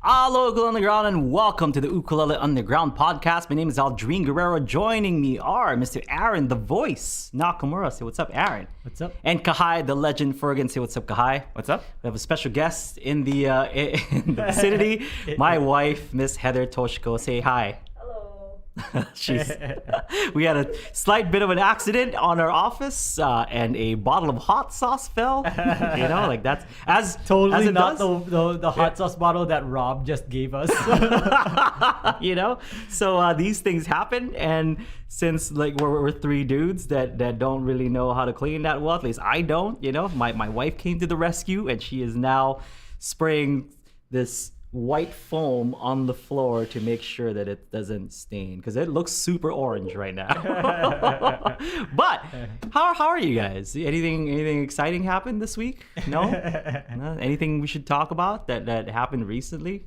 Aloha, Ukulele Underground, and welcome to the Ukulele Underground podcast. My name is Aldrine Guerrero. Joining me are Mr. Aaron, the voice, Nakamura. Say what's up, Aaron. What's up? And Kahai, the legend, Fergan. Say what's up, Kahai. What's up? We have a special guest in the vicinity. My wife, Miss Heather Toshiko. Say hi. We had a slight bit of an accident on our office, and a bottle of hot sauce fell. Like that's as Totally as not the hot sauce bottle that Rob just gave us. So these things happen, and since like we're three dudes that don't really know how to clean that well, at least I don't. My wife came to the rescue, and she is now spraying this white foam on the floor to make sure that it doesn't stain, because it looks super orange right now. But how are you guys? Anything exciting happened this week? No? Anything we should talk about that happened recently?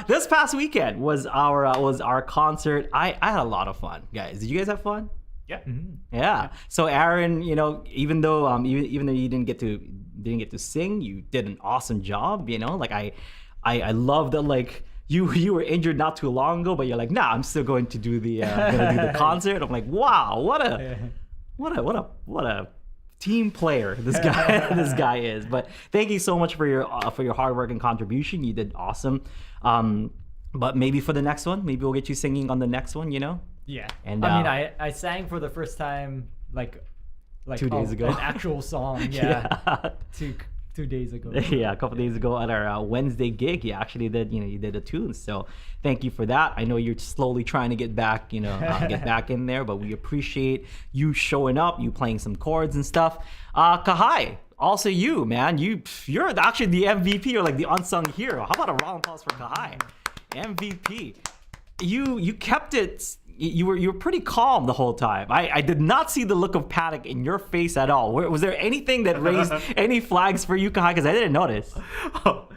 This past weekend was our concert. I had a lot of fun, guys. Did you guys have fun? Yeah. Mm-hmm. Yeah. So Aaron, even though you didn't get to sing, you did an awesome job. Like I love that. Like you were injured not too long ago, but you're like, nah, I'm still going to do the concert. I'm like, wow, what a team player this guy is. But thank you so much for your hard work and contribution. You did awesome. But maybe for the next one, maybe we'll get you singing on the next one. Yeah. And I sang for the first time like 2 days ago. An actual song. Yeah. 2 days ago. Yeah, a couple days ago at our Wednesday gig, you actually did. You did a tune. So thank you for that. I know you're slowly trying to get back, get back in there, but we appreciate you showing up, you playing some chords and stuff. Kahai, also you, man, you're actually the MVP, or like the unsung hero. How about a round of applause for Kahai, MVP? You kept it. You were pretty calm the whole time. I did not see the look of panic in your face at all. Was there anything that raised any flags for you, Kahai? Because I didn't notice. Oh,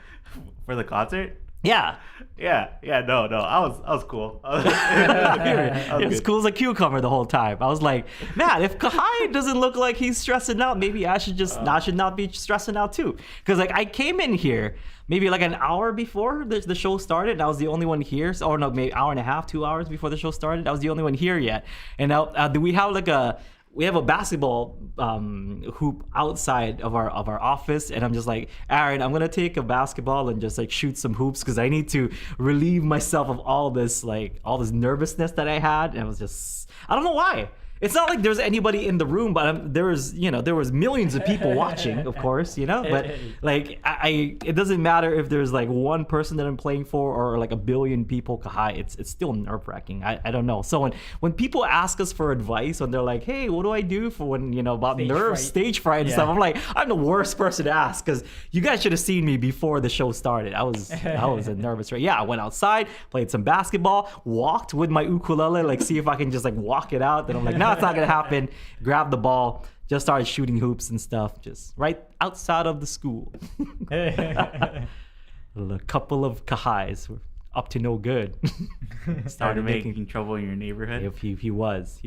for the concert? Yeah. Yeah. No. I was cool. It was cool as a cucumber the whole time. I was like, man, if Kahai doesn't look like he's stressing out, maybe I should not be stressing out too. Because like I came in here maybe like an hour before the show started, and I was the only one here. Or no, maybe hour and a half, 2 hours before the show started. I was the only one here yet. And now we have a basketball hoop outside of our office, and I'm just like, Aaron, I'm gonna take a basketball and just like shoot some hoops, because I need to relieve myself of all this nervousness that I had. And I don't know why. It's not like there's anybody in the room, but there was millions of people watching, of course, but like it doesn't matter if there's like one person that I'm playing for or like a billion people. Kahai, it's still nerve-wracking. I don't know. So when people ask us for advice, when they're like, hey, what do I do for when about stage fright and stuff, I'm like, I'm the worst person to ask, because you guys should have seen me before the show started. I was a nervous wreck. Yeah, I went outside, played some basketball, walked with my ukulele, like see if I can just like walk it out. Then I'm like, no, it's not gonna happen. Grab the ball, just started shooting hoops and stuff, just right outside of the school. A couple of Kahais were up to no good. Started making trouble in your neighborhood. If he was.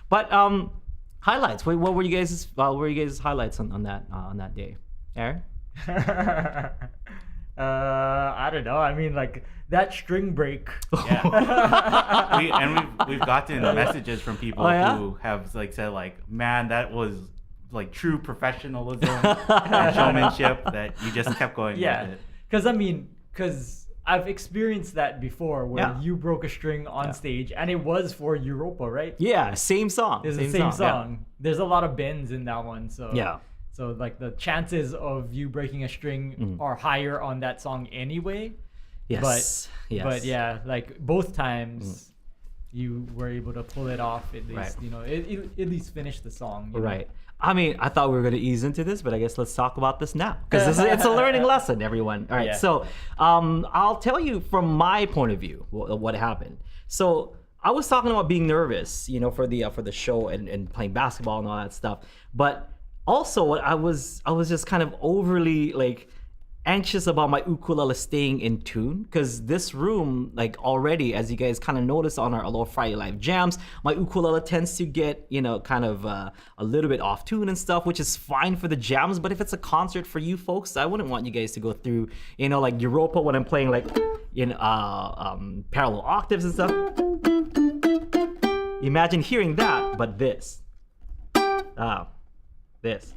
But highlights. What were you guys' highlights on that day, Aaron? I don't know. I mean, like that string break. Yeah. We've gotten messages from people who have like said like, man, that was like true professionalism and showmanship, that you just kept going. Yeah. With it. Because I've experienced that before, where you broke a string on stage, and it was for Europa, right? Yeah, same song. It's the same song. Yeah. There's a lot of bends in that one, so yeah. So like the chances of you breaking a string are higher on that song anyway. Yes. But yeah, like both times you were able to pull it off at least. Right. At least finish the song. Right. I mean, I thought we were going to ease into this, but I guess let's talk about this now, because it's a learning lesson, everyone. All right. Yeah. So I'll tell you from my point of view what happened. So I was talking about being nervous, for the show and playing basketball and all that stuff. But also, I was just kind of overly like anxious about my ukulele staying in tune, because this room, like already, as you guys kind of notice on our Aloha Friday Live jams, my ukulele tends to get, kind of a little bit off tune and stuff, which is fine for the jams. But if it's a concert for you folks, I wouldn't want you guys to go through, like Europa when I'm playing like in parallel octaves and stuff. Imagine hearing that, but this. This.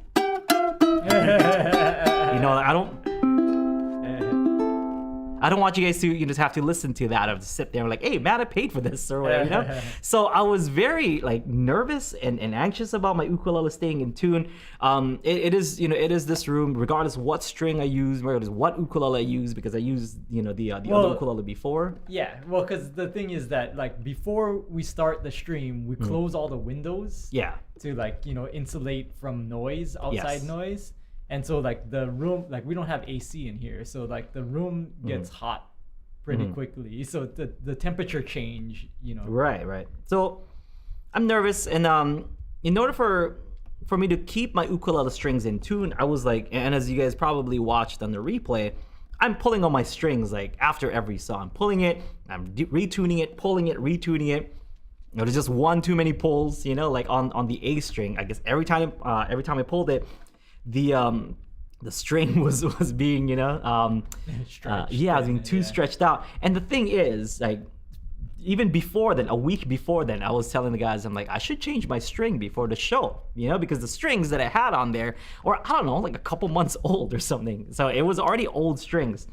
I don't want you guys to just have to listen to that or to sit there and like, hey, man, I paid for this or whatever, So I was very like nervous and anxious about my ukulele staying in tune. It is this room, regardless of what string I use, regardless of what ukulele I use, because I used, the other ukulele before. Yeah, well, because the thing is that like before we start the stream, we close all the windows. Yeah. To like, insulate from noise, outside noise. And so like the room, like we don't have AC in here, so like the room gets hot pretty quickly. So the temperature change, Right. So I'm nervous, and in order for me to keep my ukulele strings in tune, I was like, and as you guys probably watched on the replay, I'm pulling on my strings like after every song, pulling it, I'm retuning it, pulling it, retuning it. There's just one too many pulls, like on the A string. I guess every time I pulled it, the string was being stretched. It was being too stretched out. And the thing is, like, even before then, a week before then, I was telling the guys, I'm like, I should change my string before the show, because the strings that I had on there, or I don't know, like a couple months old or something. So it was already old strings,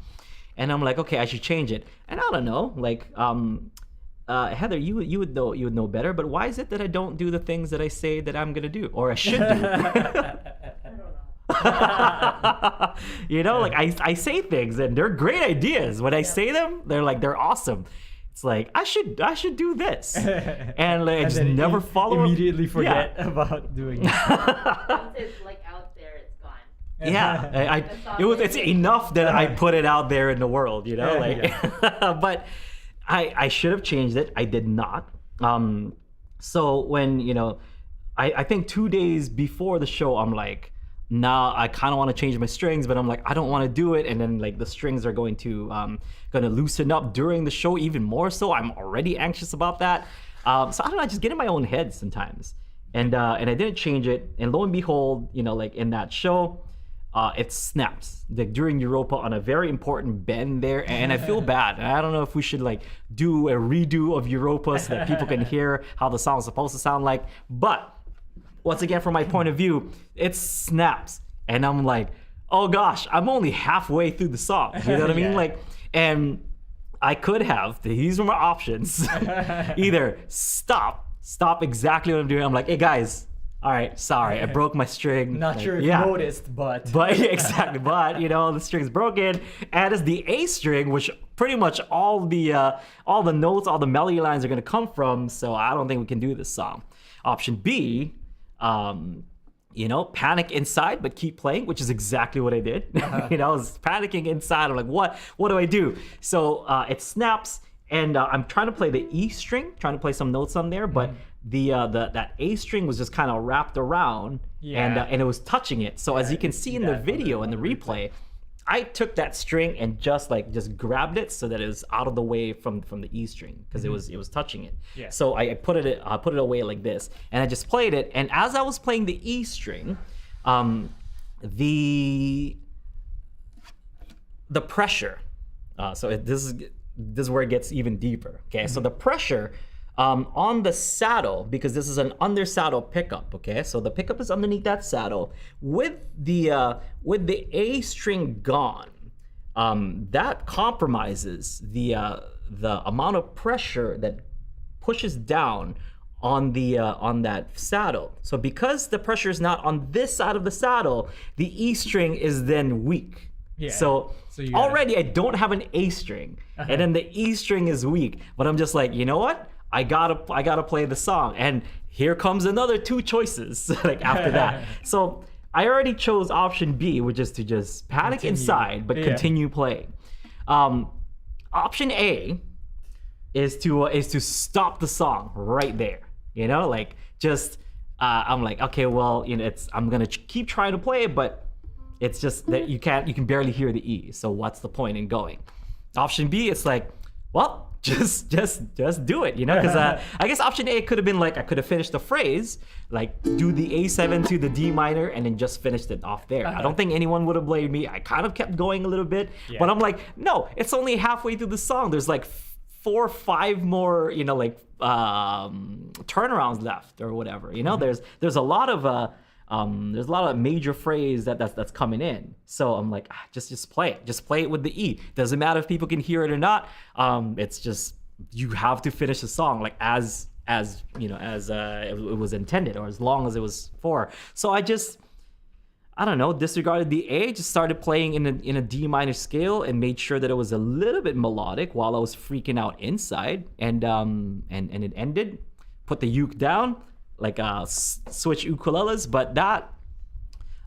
and I'm like, okay, I should change it. And I don't know, like, Heather, you would know better. But why is it that I don't do the things that I say that I'm gonna do or I should do? Like I say things and they're great ideas. When I say them, they're awesome. It's like I should do this, and like, I just never follow. Immediately forget about doing it. Once it's like out there, it's gone. Yeah, it's enough that I put it out there in the world, But I should have changed it. I did not. So when I think 2 days before the show, I'm like, nah, I kind of want to change my strings, but I'm like, I don't want to do it. And then like the strings are going to loosen up during the show even more. So I'm already anxious about that. So I don't know, I just get in my own head sometimes. And I didn't change it. And lo and behold, like in that show, it snaps like during Europa on a very important bend there, and I feel bad. And I don't know if we should like do a redo of Europa so that people can hear how the song's supposed to sound like. But once again, from my point of view, it snaps, and I'm like, oh gosh, I'm only halfway through the song. You know what I mean? Like, and I could have. These were my options. Either stop exactly what I'm doing. I'm like, hey guys. All right, sorry, I broke my string. Not sure if you noticed, but exactly, but the string's broken, and it's the A string, which pretty much all the notes, all the melody lines are gonna come from. So I don't think we can do this song. Option B, panic inside but keep playing, which is exactly what I did. I was panicking inside. I'm like, what do I do? So it snaps, and I'm trying to play the E string, trying to play some notes on there, but that A string was just kind of wrapped around, and it was touching it. So as you can see in the video and the replay, I took that string and just grabbed it so that it was out of the way from the E string, because it was touching it. Yeah. So I put it away like this, and I just played it. And as I was playing the E string, the pressure. This is where it gets even deeper. Okay, so the pressure on the saddle, because this is an under saddle pickup. Okay, so the pickup is underneath that saddle with the A string gone. That compromises the amount of pressure that pushes down on that saddle. So because the pressure is not on this side of the saddle, the E string is then weak. Yeah. So already I don't have an A string, and then the E string is weak. But I'm just like, you know what? I gotta play the song, and here comes another two choices after that. So I already chose option B, which is to just panic inside but continue playing. Option A, is to stop the song right there. You know, like just I'm like, okay, well, you know, I'm gonna keep trying to play it, but it's just that you can barely hear the E. So what's the point in going? Option B, it's like, well, just do it, you know? Because I guess option A could have been like, I could have finished the phrase, like do the A7 to the D minor and then just finished it off there. I don't think anyone would have blamed me. I kind of kept going a little bit, but I'm like, no, it's only halfway through the song. There's like 4 or 5 more, you know, like turnarounds left or whatever. You know, there's a lot of major phrase that's coming in. So I'm like, just play it. Just play it with the E. Doesn't matter if people can hear it or not. It's just you have to finish the song like as you know, as it was intended, or as long as it was for. So I don't know, disregarded the A, just started playing in a D minor scale and made sure that it was a little bit melodic while I was freaking out inside. And it ended. Put the uke down, like switch ukuleles, but that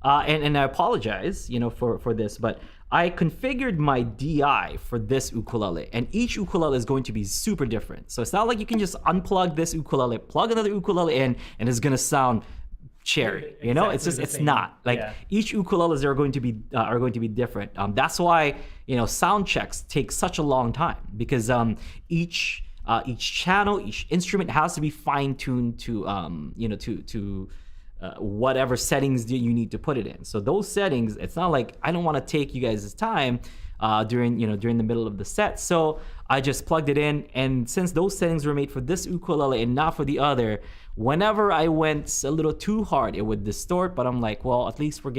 and I apologize, you know, for this, but I configured my DI for this ukulele, and each ukulele is going to be super different. So it's not like you can just unplug this ukulele, plug another ukulele in, and it's gonna sound cherry. You know, it's not like each ukuleles are going to be different. That's why, you know, sound checks take such a long time, because each channel, each instrument has to be fine-tuned to you know, to whatever settings you need to put it in. So those settings, it's not like I don't want to take you guys' time during the middle of the set. So I just plugged it in, and since those settings were made for this ukulele and not for the other, whenever I went a little too hard, it would distort. But I'm like, well, at least we're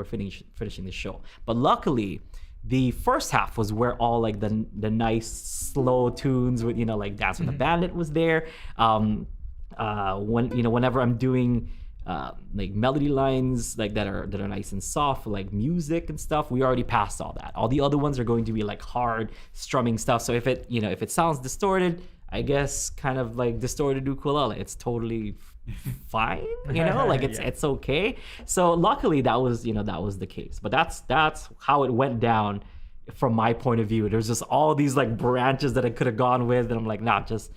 finishing the show. But luckily, the first half was where all like the nice slow tunes with, you know, like Dance with the Bandit was there. Whenever I'm doing like melody lines like that are nice and soft, like music and stuff, we already passed all that. All the other ones are going to be like hard strumming stuff. So if it sounds distorted, I guess kind of like distorted ukulele, it's totally fine, you know, like it's okay. So luckily that was the case. But that's how it went down from my point of view. There's just all these like branches that I could have gone with, and I'm like, nah, just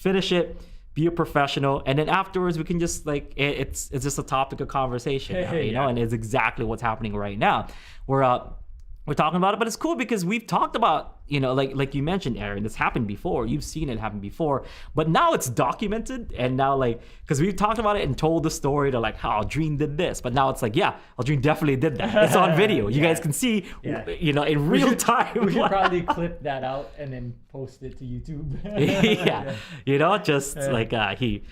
finish it, be a professional, and then afterwards we can just like it's just a topic of conversation now, you know, and it's exactly what's happening right now. We're talking about it, but it's cool because we've talked about, you know, like you mentioned, Aaron, this happened before. You've seen it happen before, but now it's documented, and now like, because we've talked about it and told the story to like how Aldrine did this, but now it's like, yeah, Aldrine definitely did that. It's on video. You guys can see, you know, in real time. We should probably clip that out and then post it to YouTube. You know, just like he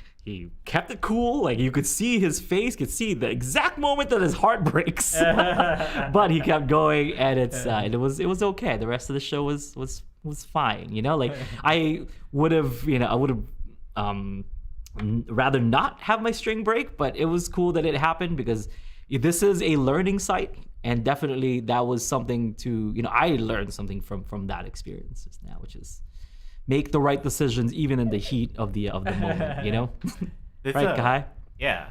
kept it cool. Like you could see his face, could see the exact moment that his heart breaks, but he kept going, and it was okay. The rest of the show was fine. You know, like I would have rather not have my string break, but it was cool that it happened because this is a learning site, and definitely that was something to, you know, I learned something from that experience just now, which is make the right decisions even in the heat of the moment, you know? Right, Kai? Yeah.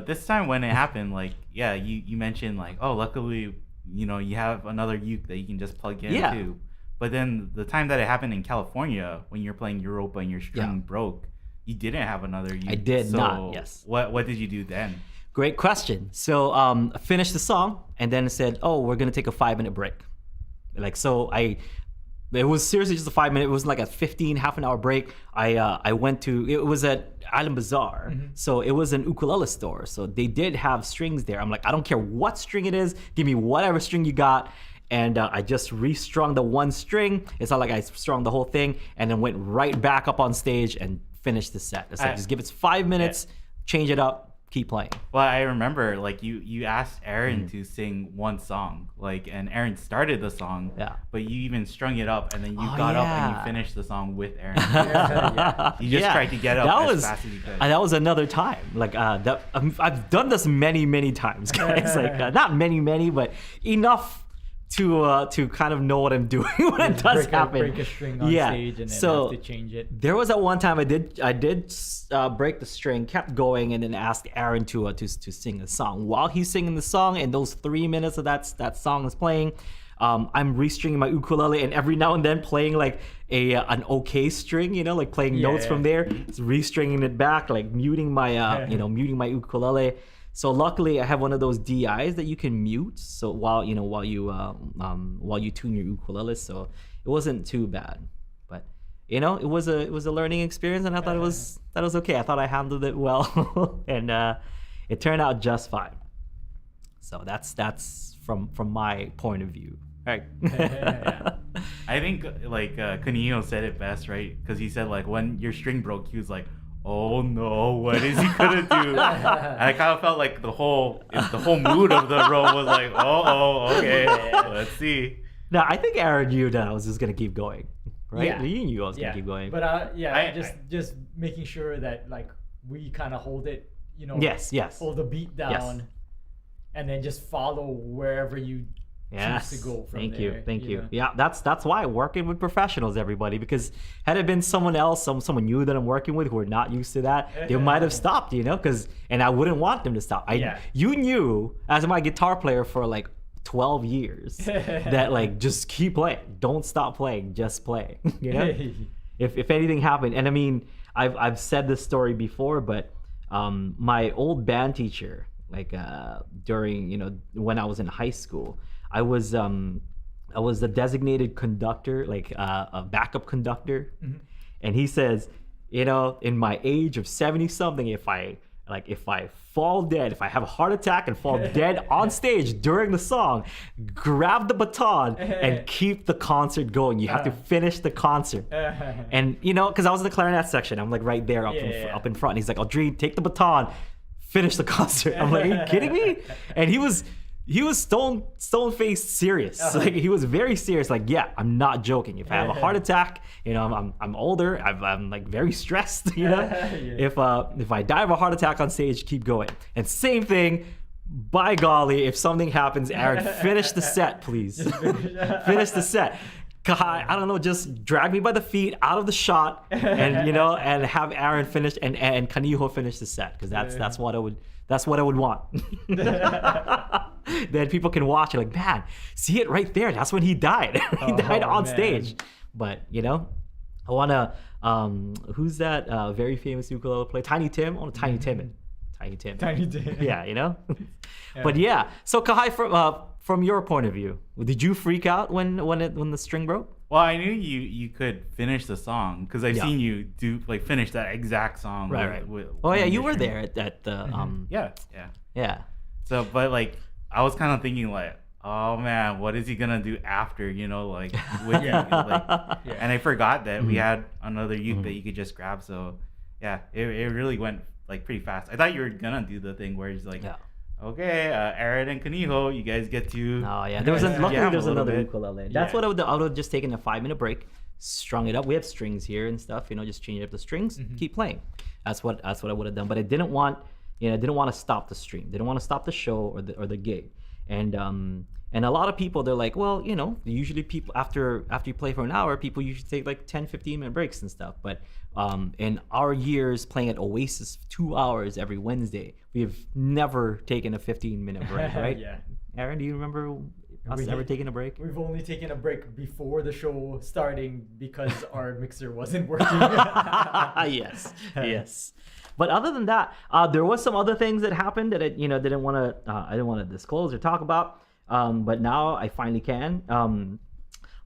This time when it happened, like, yeah, you mentioned like, oh, luckily, you know, you have another uke that you can just plug in too. But then the time that it happened in California, when you're playing Europa and your string broke, you didn't have another uke. I did not, yes. What did you do then? Great question. So I finished the song and then said, oh, we're going to take a 5-minute break. Like, so it was seriously just a 5-minute. It was like a half an hour break. I went to, it was at Island Bazaar. So it was an ukulele store. So they did have strings there. I'm like, I don't care what string it is. Give me whatever string you got. And I just restrung the one string. It's not like I strung the whole thing, and then went right back up on stage and finished the set. It's like, just give it 5 minutes, change it up, keep playing. Well, I remember like you asked Aaron to sing one song, like, and Aaron started the song, but you even strung it up, and then you got up and you finished the song with Aaron. You just tried to get up as fast as you could. That was another time. Like I've done this many times, guys. Like not many, but enough to kind of know what I'm doing when it does happen. Break a string on stage and then have to change it. There was at one time I did break the string, kept going, and then asked Aaron to sing a song. While he's singing the song, and those 3 minutes of that song is playing, I'm restringing my ukulele, and every now and then playing like an okay string, like playing notes from there, restringing it back, like muting my muting my ukulele. So luckily, I have one of those DIs that you can mute. So while you tune your ukulele, so it wasn't too bad. But it was a learning experience, and I thought it was okay. I thought I handled it well, and it turned out just fine. So that's from my point of view. Right. I think like Kanio said it best, right? Because he said like when your string broke, he was like, "Oh no, what is he gonna do?" And I kind of felt like the whole mood of the row was like, "Oh, okay, let's see." No, I think Aaron knew that I was just gonna keep going, right? Yeah. You knew I was gonna keep going. But just making sure that like we kind of hold it, Yes. hold the beat down, and then just follow wherever you choose to go from there. Thank you. Yeah, that's why working with professionals, everybody, because had it been someone else, someone new that I'm working with who are not used to that, they might have stopped, and I wouldn't want them to stop. You knew as my guitar player for like 12 years that like just keep playing, don't stop playing, just play. If anything happened, and I mean I've said this story before, but my old band teacher, like during when I was in high school, I was the designated conductor, like a backup conductor, and he says, in my age of 70 something, if I fall dead, if I have a heart attack and fall dead on stage during the song, grab the baton and keep the concert going. You have to finish the concert. And because I was in the clarinet section, I'm like right there up in front. And he's like, "Aldrine, take the baton, finish the concert." I'm like, "Are you kidding me?" And he was stone-faced serious. Like he was very serious. Like, yeah, I'm not joking. If I have a heart attack, I'm older. I'm like very stressed. If I die of a heart attack on stage, keep going. And same thing. By golly, if something happens, Aaron, finish the set, please. Finish the set. I don't know, just drag me by the feet out of the shot, and and have Aaron finish and Kaniho finish the set, because that's what I would want. Then people can watch it like, man, see it right there. That's when he died. He died on stage. But I wanna who's that very famous ukulele player? Tiny Tim. I want Tiny Tim. Tiny Tim. Yeah, But yeah. So Kahai, from your point of view, did you freak out when the string broke? Well, I knew you could finish the song because I've seen you finish that exact song. Right. You were there at the Yeah. So, but like, I was kind of thinking like, oh man, what is he gonna do after? Like with and I forgot that we had another uke that you could just grab. So yeah, it really went like pretty fast. I thought you were gonna do the thing where he's like, okay, Aaron and Kaniho, you guys get to. Oh yeah, there was another ukulele. That's what I would have just taken a 5-minute break, strung it up. We have strings here and stuff, just change up the strings, keep playing. That's what I would have done. But I didn't want to stop the stream. Didn't want to stop the show or the gig. And a lot of people, they're like, well, usually people after you play for an hour, people usually take like 10-15-minute breaks and stuff. But in our years playing at Oasis 2 hours every Wednesday, we have never taken a 15-minute break, right? Yeah. Aaron, do you remember us ever taking a break? We've only taken a break before the show starting because our mixer wasn't working. Yes. But other than that, there was some other things that happened that I didn't want to disclose or talk about. But now I finally can.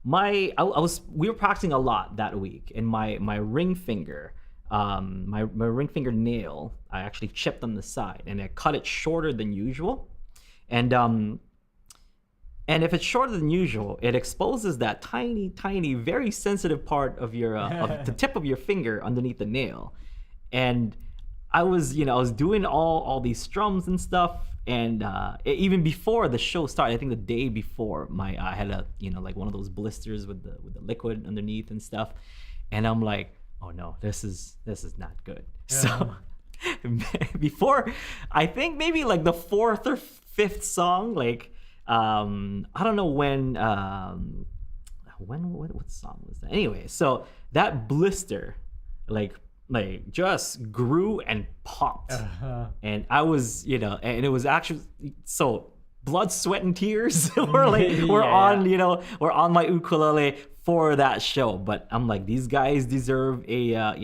We were practicing a lot that week, and my ring finger, my ring finger nail, I actually chipped on the side, and I cut it shorter than usual. And if it's shorter than usual, it exposes that tiny, very sensitive part of your of the tip of your finger underneath the nail. And I was doing all these strums and stuff. And even before the show started, I think the day before, I had like one of those blisters with the liquid underneath and stuff, and I'm like, oh no, this is not good. So before, I think maybe like the 4th or 5th song, like I don't know what song was that? Anyway, so that blister, like just grew and popped, and I was, and it was actually so blood, sweat, and tears were on my ukulele for that show. But I'm like, these guys deserve a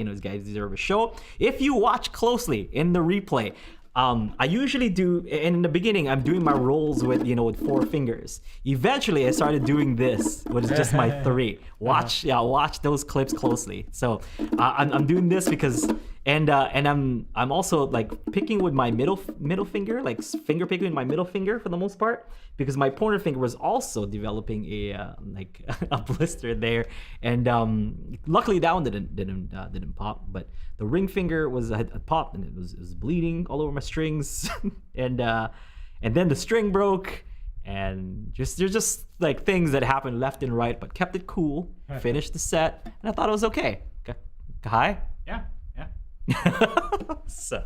show. If you watch closely in the replay, I usually do, and in the beginning, I'm doing my rolls with 4 fingers. Eventually, I started doing this, which is just my 3. Watch those clips closely. So I'm doing this because, and I'm also like picking with my middle finger, like finger picking with my middle finger for the most part, because my pointer finger was also developing a blister there, and luckily that one didn't pop, but the ring finger had popped and it was bleeding all over my strings, and then the string broke, and there's just like things that happened left and right, but kept it cool, finished the set, and I thought it was okay. Hi. Yeah. So,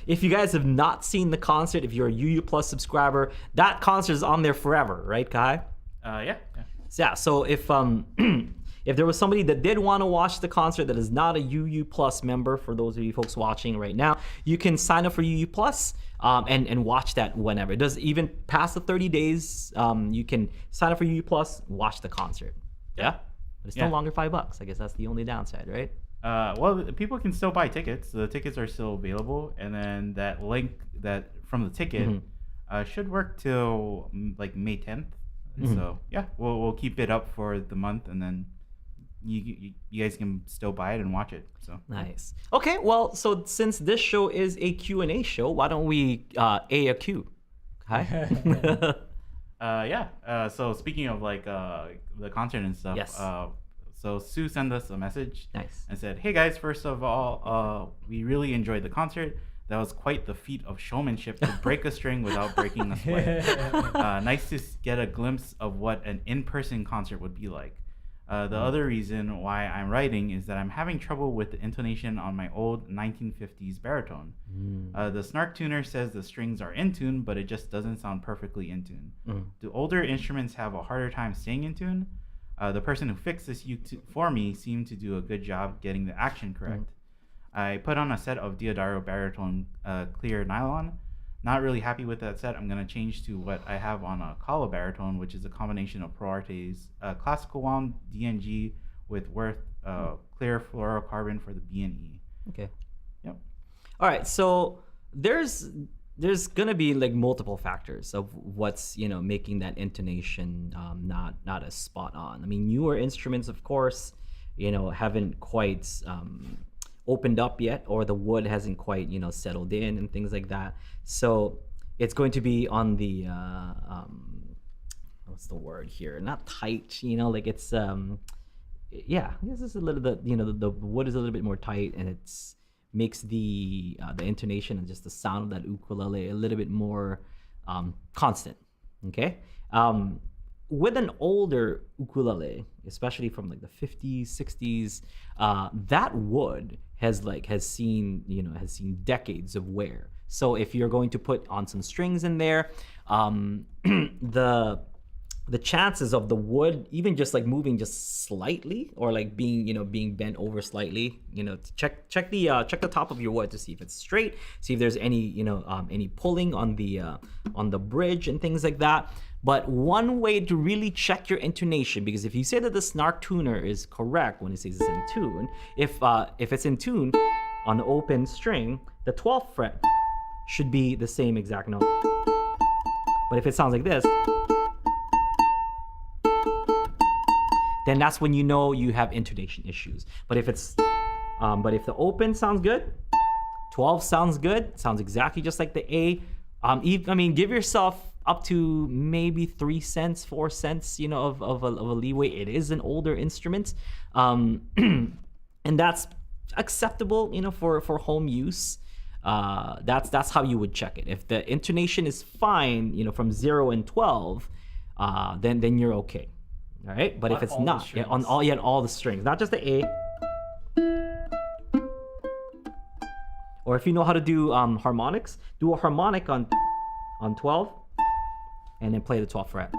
if you guys have not seen the concert, if you're a UU Plus subscriber, that concert is on there forever, right, Kai? So if if there was somebody that did want to watch the concert that is not a UU Plus member, for those of you folks watching right now, you can sign up for UU Plus and watch that whenever. It does even past the 30 days. You can sign up for UU Plus, watch the concert. Yeah, but it's no longer $5. I guess that's the only downside, right? Well, people can still buy tickets. The tickets are still available, and then that link that from the ticket should work till like May 10th. So yeah, we'll keep it up for the month, and then you guys can still buy it and watch it. So nice. Okay, well, so since this show is a Q&A show, why don't we a Q? Hi. So speaking of like the concert and stuff. Yes. So Sue sent us a message and said, "Hey guys, first of all, we really enjoyed the concert. That was quite the feat of showmanship to break a string without breaking a sweat. Nice to get a glimpse of what an in-person concert would be like. The other reason why I'm writing is that I'm having trouble with the intonation on my old 1950s baritone. The snark tuner says the strings are in tune, but it just doesn't sound perfectly in tune. Do older instruments have a harder time staying in tune? The person who fixed this for me seemed to do a good job getting the action correct. I put on a set of Diodaro baritone clear nylon. Not really happy with that set. I'm going to change to what I have on a Kala baritone, which is a combination of Pro Arte's classical wound DNG with Worth clear fluorocarbon for the B and E." Okay. Yep. All right. So there's gonna be like multiple factors of what's making that intonation not as spot on. I mean, newer instruments, of course, haven't quite opened up yet, or the wood hasn't quite settled in and things like that. So it's going to be on the what's the word here? Not tight, like it's this is a little bit, the wood is a little bit more tight, and it's makes the intonation and just the sound of that ukulele a little bit more constant. Okay. With an older ukulele, especially from like the 50s, 60s, that wood has seen decades of wear. So if you're going to put on some strings in there, the chances of the wood even just like moving just slightly, or like being bent over slightly, to check the top of your wood to see if it's straight, see if there's any pulling on the bridge and things like that. But one way to really check your intonation, because if you say that the snark tuner is correct when it says it's in tune, if it's in tune on the open string, the 12th fret should be the same exact note. But if it sounds like this, then that's when you have intonation issues. But if the open sounds good, 12 sounds good, sounds exactly just like the A. Give yourself up to maybe 3 cents, 4 cents, of a leeway. It is an older instrument, and that's acceptable, for home use. That's how you would check it. If the intonation is fine, from 0 and 12, then you're okay. All right, but if it's not, on all the strings, not just the A. Or if you know how to do harmonics, do a harmonic on 12. and then play the 12th fret.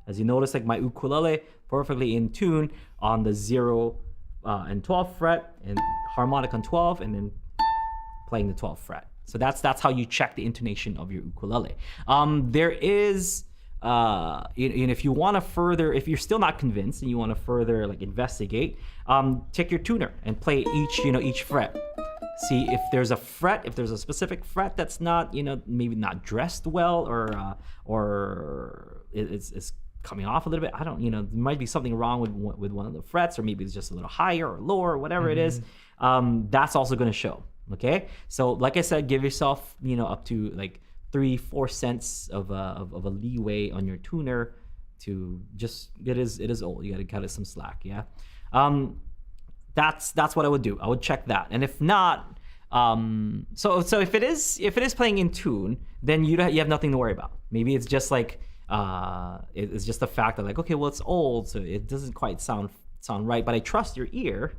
As you notice, like my ukulele, perfectly in tune on the 0 and 12th fret, and harmonic on 12, and then playing the 12th fret. So that's how you check the intonation of your ukulele. There is, if you want to further, if you're still not convinced and you want to further like investigate, take your tuner and play each fret. See if there's a specific fret that's not, maybe not dressed well, or it's coming off a little bit. I don't, there might be something wrong with one of the frets, or maybe it's just a little higher or lower, or whatever it is. That's also going to show. Okay, so like I said, give yourself up to like 3-4 cents of a leeway on your tuner to just it is old. You got to cut it some slack. Yeah, that's what I would do. I would check that, and if not, so if it is playing in tune, then you have nothing to worry about. Maybe it's just like it's just the fact that like, okay, well, it's old, so it doesn't quite sound right, but I trust your ear,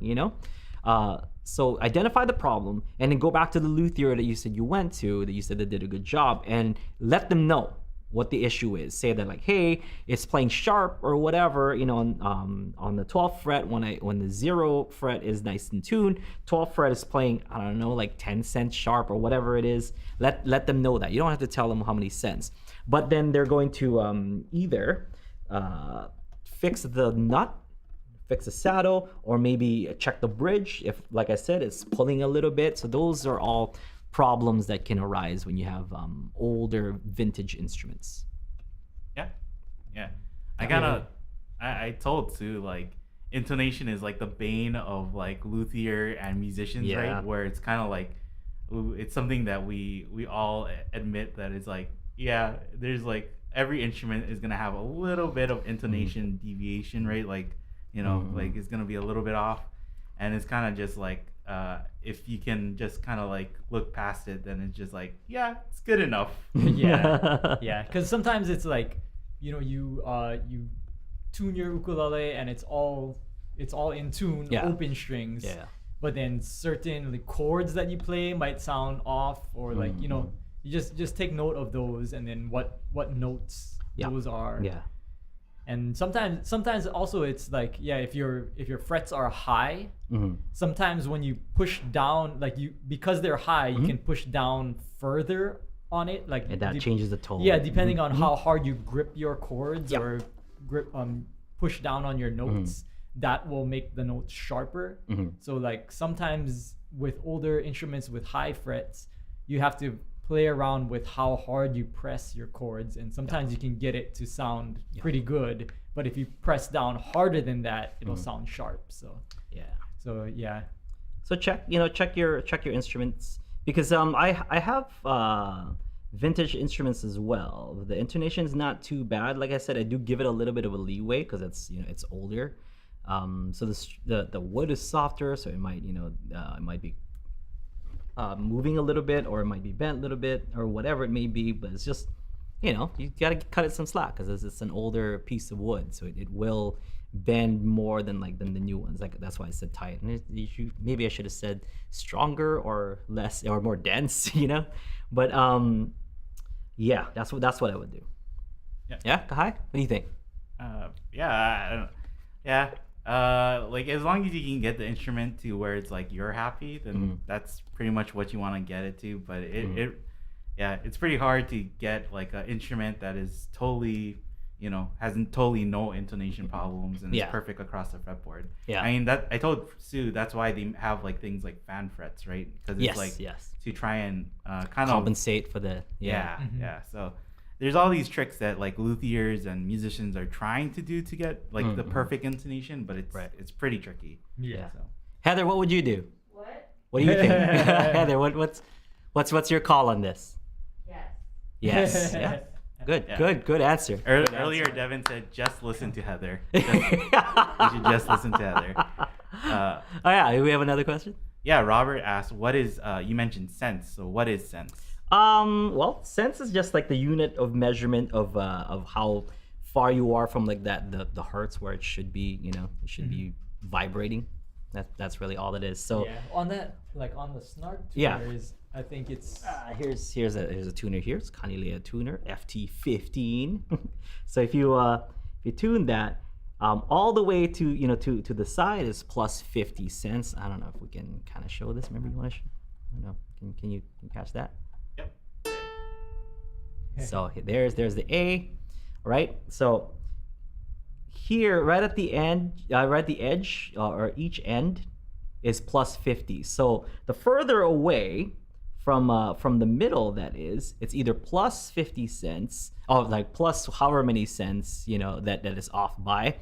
so identify the problem, and then go back to the luthier that you said you went to, that you said they did a good job, and let them know what the issue is. Say that like, hey, it's playing sharp or whatever, on the 12th fret when the 0 fret is nice and tuned, 12th fret is playing, I don't know, like 10 cents sharp or whatever it is. Let them know that. You don't have to tell them how many cents. But then they're going to either fix the nut, fix the saddle, or maybe check the bridge if, like I said, it's pulling a little bit. So those are all problems that can arise when you have older vintage instruments. Yeah. I told Sue, like, intonation is like the bane of like luthier and musicians, right? Where it's kind of like, it's something that we all admit that it's like, yeah, there's like every instrument is gonna have a little bit of intonation deviation, right? Like, like it's gonna be a little bit off, and it's kind of just like, if you can just kind of like look past it, then it's just like, yeah, it's good enough. Yeah, because sometimes it's like, you tune your ukulele and it's all in tune, open strings. Yeah. But then certain chords that you play might sound off, or like you just take note of those, and then what notes those are. Yeah. And sometimes also it's like, if your frets are high, sometimes when you push down, like because they're high, you can push down further on it, like, and that changes the tone. Yeah, depending on how hard you grip your chords, or push down on your notes, that will make the notes sharper. So like sometimes with older instruments with high frets, you have to play around with how hard you press your chords, and sometimes you can get it to sound pretty good, but if you press down harder than that, it'll sound sharp. So check your instruments, because I have vintage instruments as well. The intonation is not too bad. Like I said, I do give it a little bit of a leeway because it's older. So the wood is softer, so it might be moving a little bit, or it might be bent a little bit, or whatever it may be. But it's just, you gotta cut it some slack, because it's an older piece of wood, so it will bend more than the new ones. Like, that's why I said tight. And maybe I should have said stronger or less or more dense, But that's what I would do. Yeah, Kahai, what do you think? Like, as long as you can get the instrument to where it's like you're happy, then that's pretty much what you want to get it to. But it's pretty hard to get like an instrument that is totally, has totally no intonation problems and is perfect across the fretboard. I mean, that I told Sue, that's why they have like things like fan frets, right? Because it's to try and kind of compensate for the So there's all these tricks that like luthiers and musicians are trying to do to get like the perfect intonation, but it's pretty tricky. So. Heather, what would you do? What do you think? Heather, what's your call on this? Yes. Yeah. Good answer. Earlier, Devin said, just listen to Heather. You should just listen to Heather. We have another question? Yeah, Robert asked, what is, you mentioned cents, so what is cents? Well, cents is just like the unit of measurement of how far you are from like the hertz where it should be, it should be vibrating. That's really all it is. So yeah, on that, like on the snark Yeah. tuners, I think it's here's a tuner here. It's Ukulele tuner FT15. So if you tune that, all the way to the side is plus 50 cents. I don't know if we can kind of show this. Remember, you want to? I don't know. Can you catch that? Yep. So there's the A, right? So here, right at the end, right at the edge, or each end, is plus 50. So the further away from the middle that is, it's either plus 50 cents, or like plus however many cents, that is off by,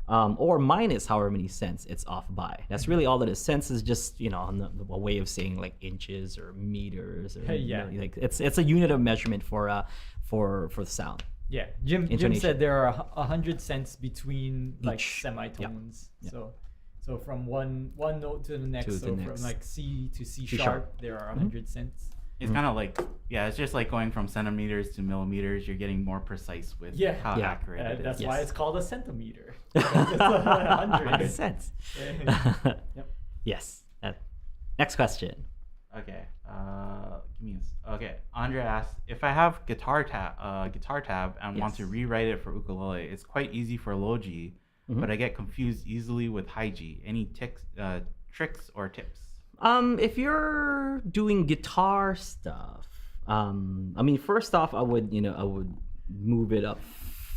or minus however many cents it's off by. That's really all it is. Cents is just, a way of saying like inches or meters, or like it's a unit of measurement for the sound. Yeah, Jim said there are 100 cents between like Each. semitones. Yep. So from one note to the next. To the so next. from like C to C sharp. sharp, there are 100 cents. It's kind of like, it's just like going from centimeters to millimeters. You're getting more precise with how Yeah. accurate it is. That's why Yes. it's called a centimeter. Because it's 100. 100 cents. Yep. Yes. Next question. Okay. Okay. Andre asks, if I have guitar tab and want to Yes. rewrite it for ukulele, it's quite easy for low G, but I get confused easily with high G. Any tricks or tips? If you're doing guitar stuff, first off, I would move it up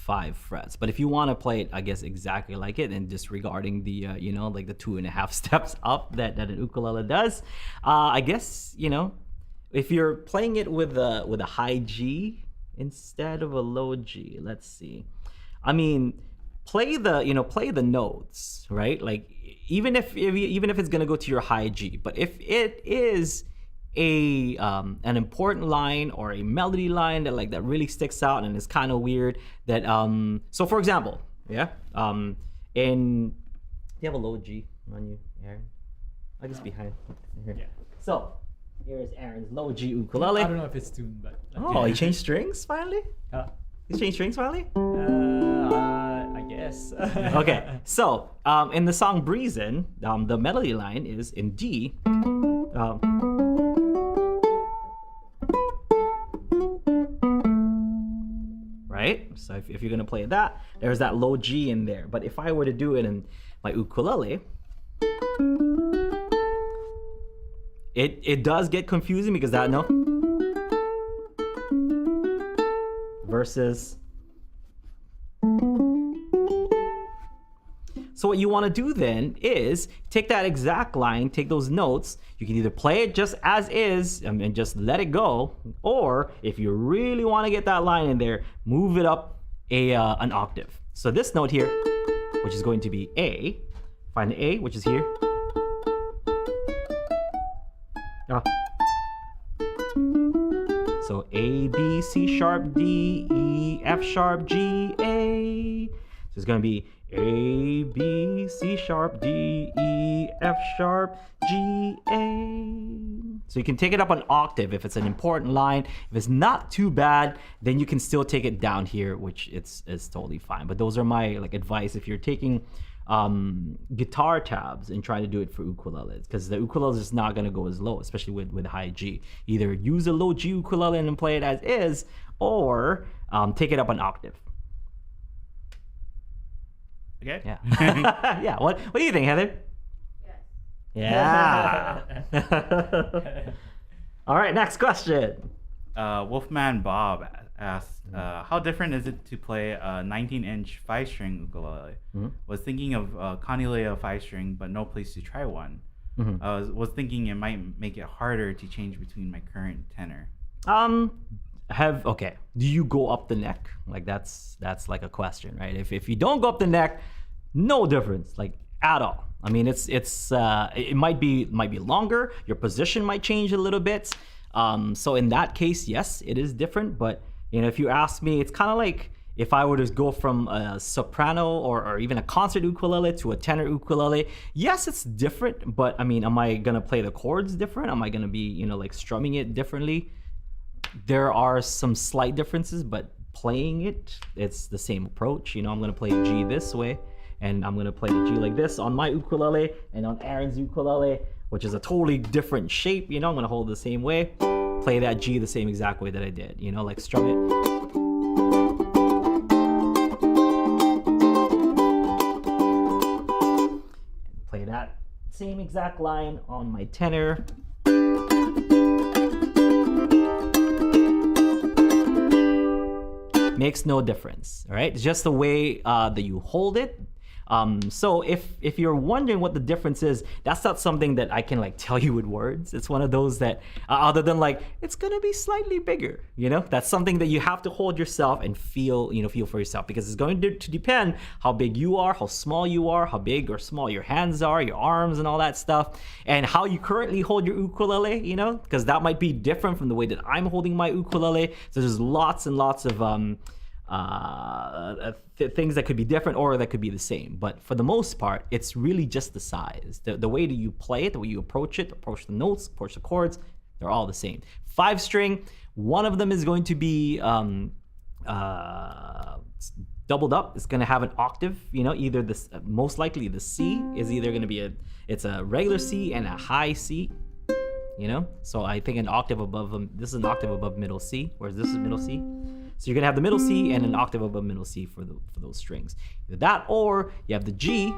5 frets. But if you want to play it, I guess exactly like it, and disregarding the like the 2.5 steps up that an ukulele does, I guess if you're playing it with a high G instead of a low G, let's see. Play the notes, right? Like even if it's gonna go to your high G, but if it is an important line or a melody line that really sticks out and is kind of weird, that so for example, do you have a low G on you, Aaron? I guess behind here. Yeah. So here's Aaron's low G I ukulele. don't know if it's tuned, but Oh, he changed strings finally? He changed strings finally? I guess. Okay, so in the song Breezin', the melody line is in D. Right? So if you're gonna play that, there's that low G in there. But if I were to do it in my ukulele, it does get confusing because that note versus. So what you want to do then is take that exact line, take those notes. You can either play it just as is and just let it go, or if you really want to get that line in there, move it up an octave. So this note here, which is going to be A, find the A, which is here. So A, B, C sharp, D, E, F sharp, G, A. So it's going to be A, B, C sharp, D, E, F sharp, G, A. So you can take it up an octave if it's an important line. If it's not too bad, then you can still take it down here, which it's totally fine. But those are my advice if you're taking guitar tabs and trying to do it for ukuleles, because the ukulele is not going to go as low, especially with high G. Either use a low G ukulele and play it as is, or take it up an octave. Okay. Yeah. Yeah. What do you think, Heather? Yes. Yeah. All right. Next question. Wolfman Bob asked, how different is it to play a 19-inch 5-string ukulele? Was thinking of Ukulele 5-string, but no place to try one. Was thinking it might make it harder to change between my current tenor. Do you go up the neck? That's like a question, right? If you don't go up the neck, no difference, at all. I mean, it might be longer. Your position might change a little bit. So in that case, yes, it is different. But if you ask me, it's kind of like if I were to go from a soprano or even a concert ukulele to a tenor ukulele. Yes, it's different. But I mean, am I gonna play the chords different? Am I gonna be strumming it differently? There are some slight differences, but playing it's the same approach. I'm gonna play G this way, and I'm gonna play the G like this on my ukulele and on Aaron's ukulele, which is a totally different shape. You know, I'm gonna hold it the same way, play that G the same exact way that I did. You know, like strum it. Play that same exact line on my tenor. Makes no difference, all right? It's just the way that you hold it. So if you're wondering what the difference is, that's not something that I can like tell you with words. It's one of those that other than like, it's gonna be slightly bigger, you know? That's something that you have to hold yourself and feel for yourself, because it's going to depend how big you are, how small you are, how big or small your hands are, your arms and all that stuff, and how you currently hold your ukulele, you know? Because that might be different from the way that I'm holding my ukulele. So there's lots and lots of things that could be different or that could be the same, but for the most part it's really just the size, the way that you play it, the way you approach it, approach the notes, approach the chords, they're all the same. 5-string, one of them is going to be doubled up. It's going to have an octave, you know, either this, most likely the C is either going to be it's a regular C and a high C, you know, so I think an octave above them. This is an octave above middle C, whereas this is middle C. So you're gonna have the middle C and an octave above middle C for those strings. Either that, or you have the G,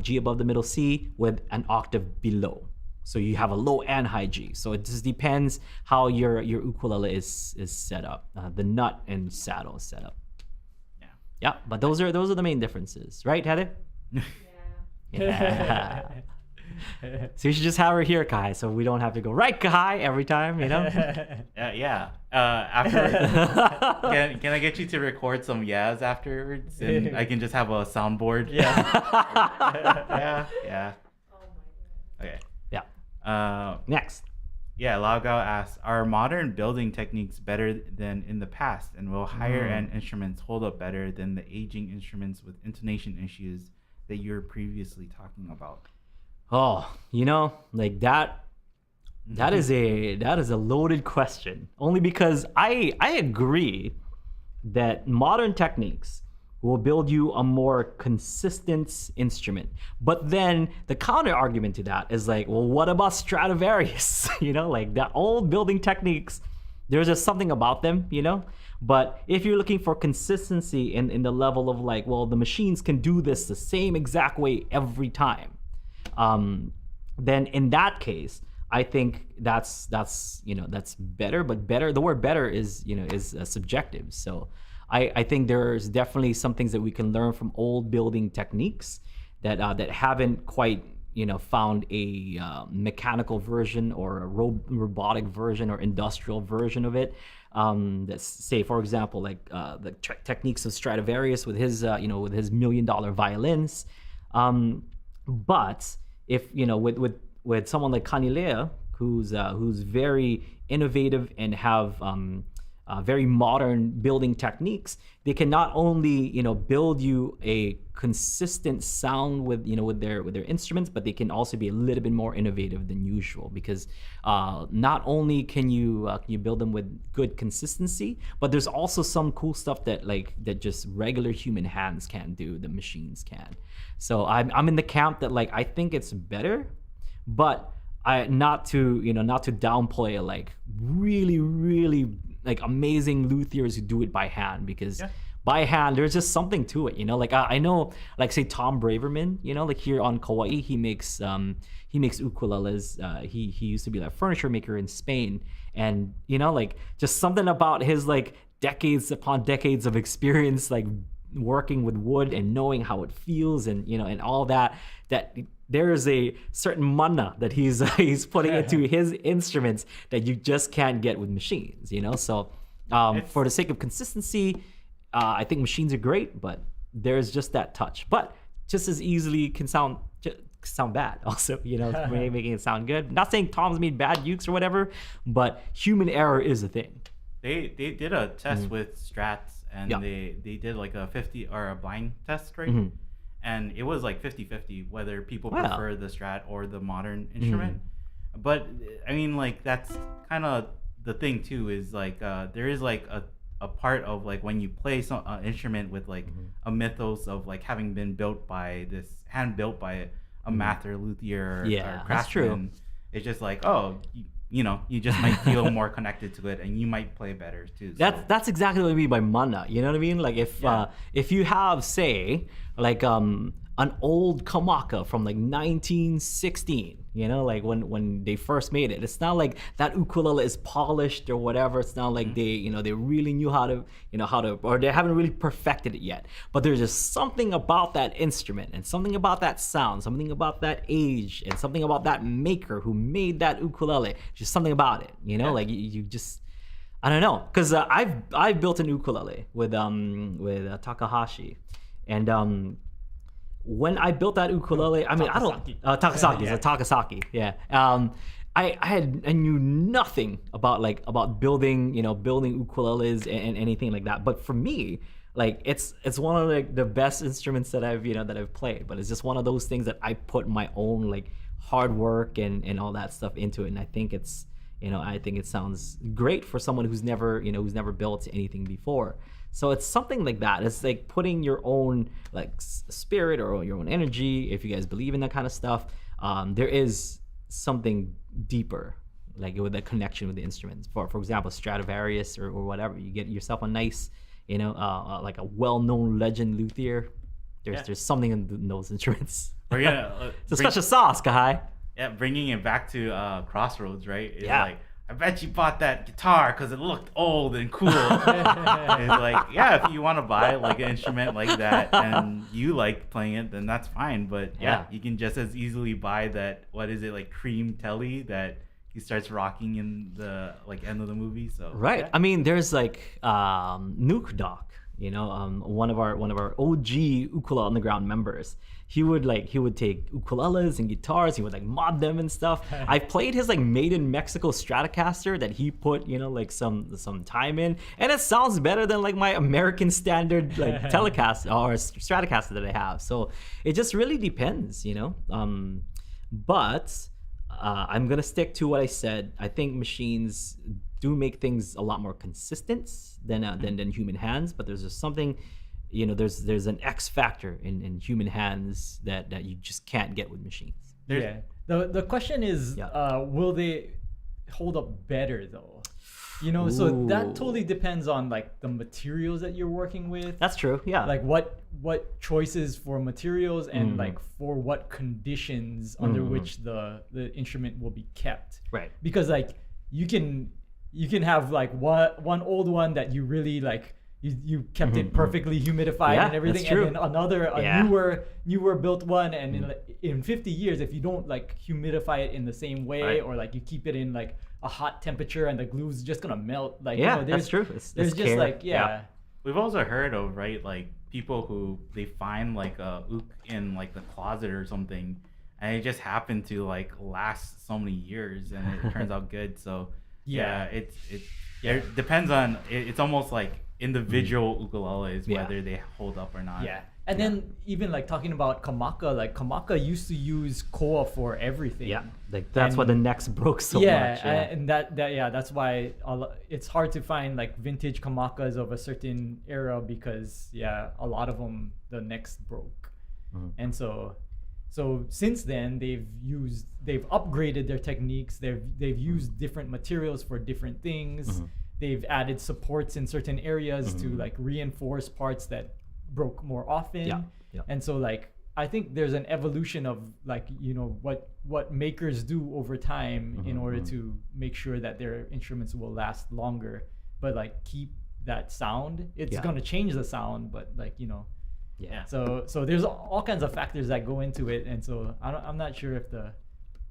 G above the middle C with an octave below. So you have a low and high G. So it just depends how your ukulele is set up. The nut and saddle is set up. Yeah. Yeah, but those are the main differences, right, Heather? Yeah. Yeah. So you should just have her here, Kai, so we don't have to go right, Kai, every time, you know? Yeah. After, can I get you to record some yes afterwards, and I can just have a soundboard? Yeah. Yeah. Oh my god. Okay. Yeah. Next. Yeah, Laogao asks, are modern building techniques better than in the past, and will higher-end instruments hold up better than the aging instruments with intonation issues that you were previously talking about? Oh, you know, like that is a loaded question. Only because I agree that modern techniques will build you a more consistent instrument. But then the counter argument to that is like, well, what about Stradivarius? You know, like that old building techniques, there's just something about them, you know? But if you're looking for consistency in the level of like, well, the machines can do this the same exact way every time, then in that case, I think that's better. But better, the word better is subjective. So I think there's definitely some things that we can learn from old building techniques that haven't quite found a mechanical version or a robotic version or industrial version of it. Let's say, for example, like the techniques of Stradivarius with his $1 million violins. But if with someone like Canilea, who's very innovative and have very modern building techniques, they can not only build you a consistent sound with their instruments, but they can also be a little bit more innovative than usual, because not only can you build them with good consistency, but there's also some cool stuff that just regular human hands can't do, the machines can. So I'm in the camp that I think it's better, but not to downplay like really amazing luthiers who do it by hand, because by hand there's just something to it. I know, say Tom Braverman, here on Kauai, he makes ukuleles. He used to be a furniture maker in Spain, and just something about his decades upon decades of experience working with wood and knowing how it feels and and all that there is a certain mana that he's putting into his instruments that you just can't get with machines, so for the sake of consistency, I think machines are great, but there's just that touch, but just as easily can sound bad also, making it sound good. Not saying Tom's made bad ukes or whatever, but human error is a thing. They did a test with Strats, and they did a 50 or a blind test, right? And it was 50-50 whether people prefer the Strat or the modern instrument. But I mean, that's kind of the thing too, is there is a a part of like when you play some instrument with like a mythos of like having been built by this hand built by a master luthier or craftsman. That's true. It's just like, oh, you know, you just might feel more connected to it, and you might play better too. So. That's exactly what I mean by mana. You know what I mean? Like if you have, say, like an old kamaka from like 1916, you know, like when they first made it, it's not like that ukulele is polished or whatever. It's not like they really knew how to, or they haven't really perfected it yet. But there's just something about that instrument and something about that sound, something about that age, and something about that maker who made that ukulele. Just something about it, you know, like you just. I don't know, because I've built an ukulele with Takahashi, and when I built that ukulele, I mean Takasaki, yeah. I knew nothing about building ukuleles and anything like that. But for me, like it's one of like the best instruments that I've played. But it's just one of those things that I put my own like hard work and all that stuff into it, and I think it's. I think it sounds great for someone who's never built anything before. So it's something like that. It's like putting your own like spirit or your own energy, if you guys believe in that kind of stuff. There is something deeper, like with a connection with the instruments. For example, Stradivarius or whatever. You get yourself a nice, like a well-known legend luthier. There's something in those instruments. It's a special sauce, Kahai. Yeah, bringing it back to Crossroads, right? It's like, I bet you bought that guitar because it looked old and cool. It's like, yeah, if you want to buy like an instrument like that and you like playing it, then that's fine. But yeah, you can just as easily buy that, what is it, like Cream Telly that he starts rocking in the like end of the movie. So right. I mean, there's like Nuke Doc, one of our OG Ukulele on the Ground members. He would take ukuleles and guitars. He would like mod them and stuff. I played his like made in Mexico Stratocaster that he put like some time in, and it sounds better than like my American standard like Telecaster or Stratocaster that I have. So it just really depends, But I'm gonna stick to what I said. I think machines do make things a lot more consistent than human hands, but there's just something. There's an X factor in human hands that you just can't get with machines. The question is, will they hold up better though? So that totally depends on like the materials that you're working with. That's true. Yeah. Like what choices for materials and like for what conditions under which the instrument will be kept. Right. Because like you can have like one old one that you really like. You kept it perfectly humidified and everything, and then a newer built one, and in 50 years, if you don't like humidify it in the same way, or like you keep it in like a hot temperature and the glue's just gonna melt, like that's true. There's just like We've also heard of like people who they find like a ook in like the closet or something, and it just happened to like last so many years, and it turns out good. So it depends on it's almost like individual ukuleles whether they hold up or not. And then even like talking about kamaka, like kamaka used to use koa for everything. Like that's why the necks broke so much. And that's why it's hard to find like vintage kamakas of a certain era because a lot of them the necks broke. And so since then they've upgraded their techniques. They've used different materials for different things. They've added supports in certain areas to like reinforce parts that broke more often. And so like I think there's an evolution of like what makers do over time in order to make sure that their instruments will last longer, but like keep that sound. It's gonna change the sound, but like so there's all kinds of factors that go into it, and so I'm not sure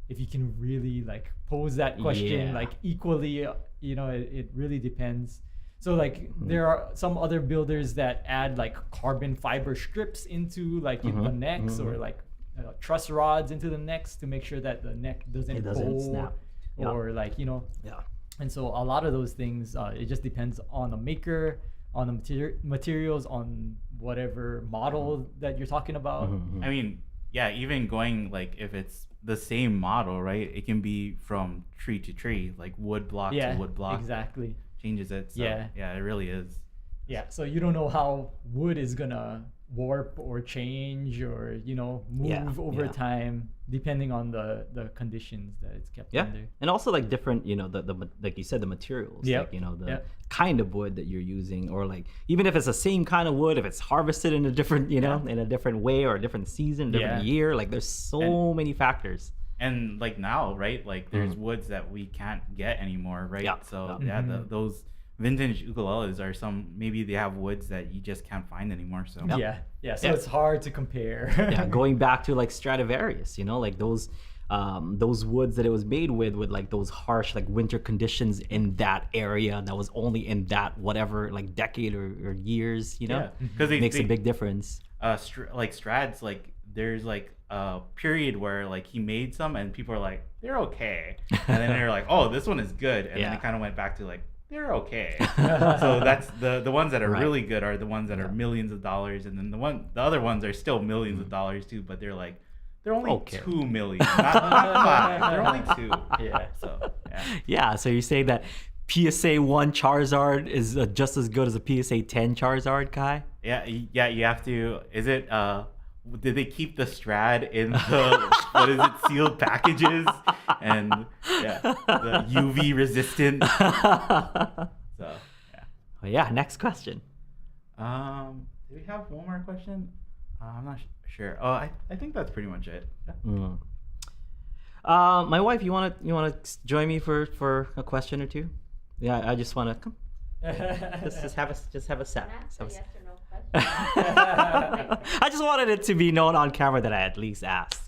if you can really like pose that question like equally. It really depends. So like there are some other builders that add like carbon fiber strips into like the necks or like truss rods into the necks to make sure that the neck doesn't bow snap. or like and so a lot of those things it just depends on the maker, on the materials, on whatever model that you're talking about. I mean, even going like if it's the same model, right? It can be from tree to tree, like wood block to wood block. Exactly. changes it. So, Yeah. yeah, it really is. Yeah, so you don't know how wood is gonna warp or change or move over time depending on the conditions that it's kept under. And also like different, the like you said, the materials, Yep. like the Yep. kind of wood that you're using, or like even if it's the same kind of wood, if it's harvested in a different, in a different way or a different season, different year, like there's so many factors. And like now, right? Like there's woods that we can't get anymore, right? Yeah. So those vintage ukuleles are maybe they have woods that you just can't find anymore. So So it's hard to compare. Going back to like Stradivarius, like those woods that it was made with like those harsh like winter conditions in that area that was only in that whatever like decade or years, because makes a big difference. Like Strads, like there's like a period where like he made some and people are like they're okay, and then they're like, oh, this one is good, and then it kind of went back to like they're okay. So that's the ones that are really good are the ones that are millions of dollars, and then the other ones are still millions of dollars too, but they're only 2 million, not 5. They're only 2. Yeah. So So you're saying that PSA 1 Charizard is just as good as a PSA 10 Charizard, Kai? Yeah. You have to. Is it? Did they keep the Strad in the sealed packages and the UV resistant? So next question. Do we have one more question? I'm not sure. Oh, I think that's pretty much it. Yeah. My wife, you wanna join me for a question or two? Yeah, I just wanna come. Just have a set. I just wanted it to be known on camera that I at least asked.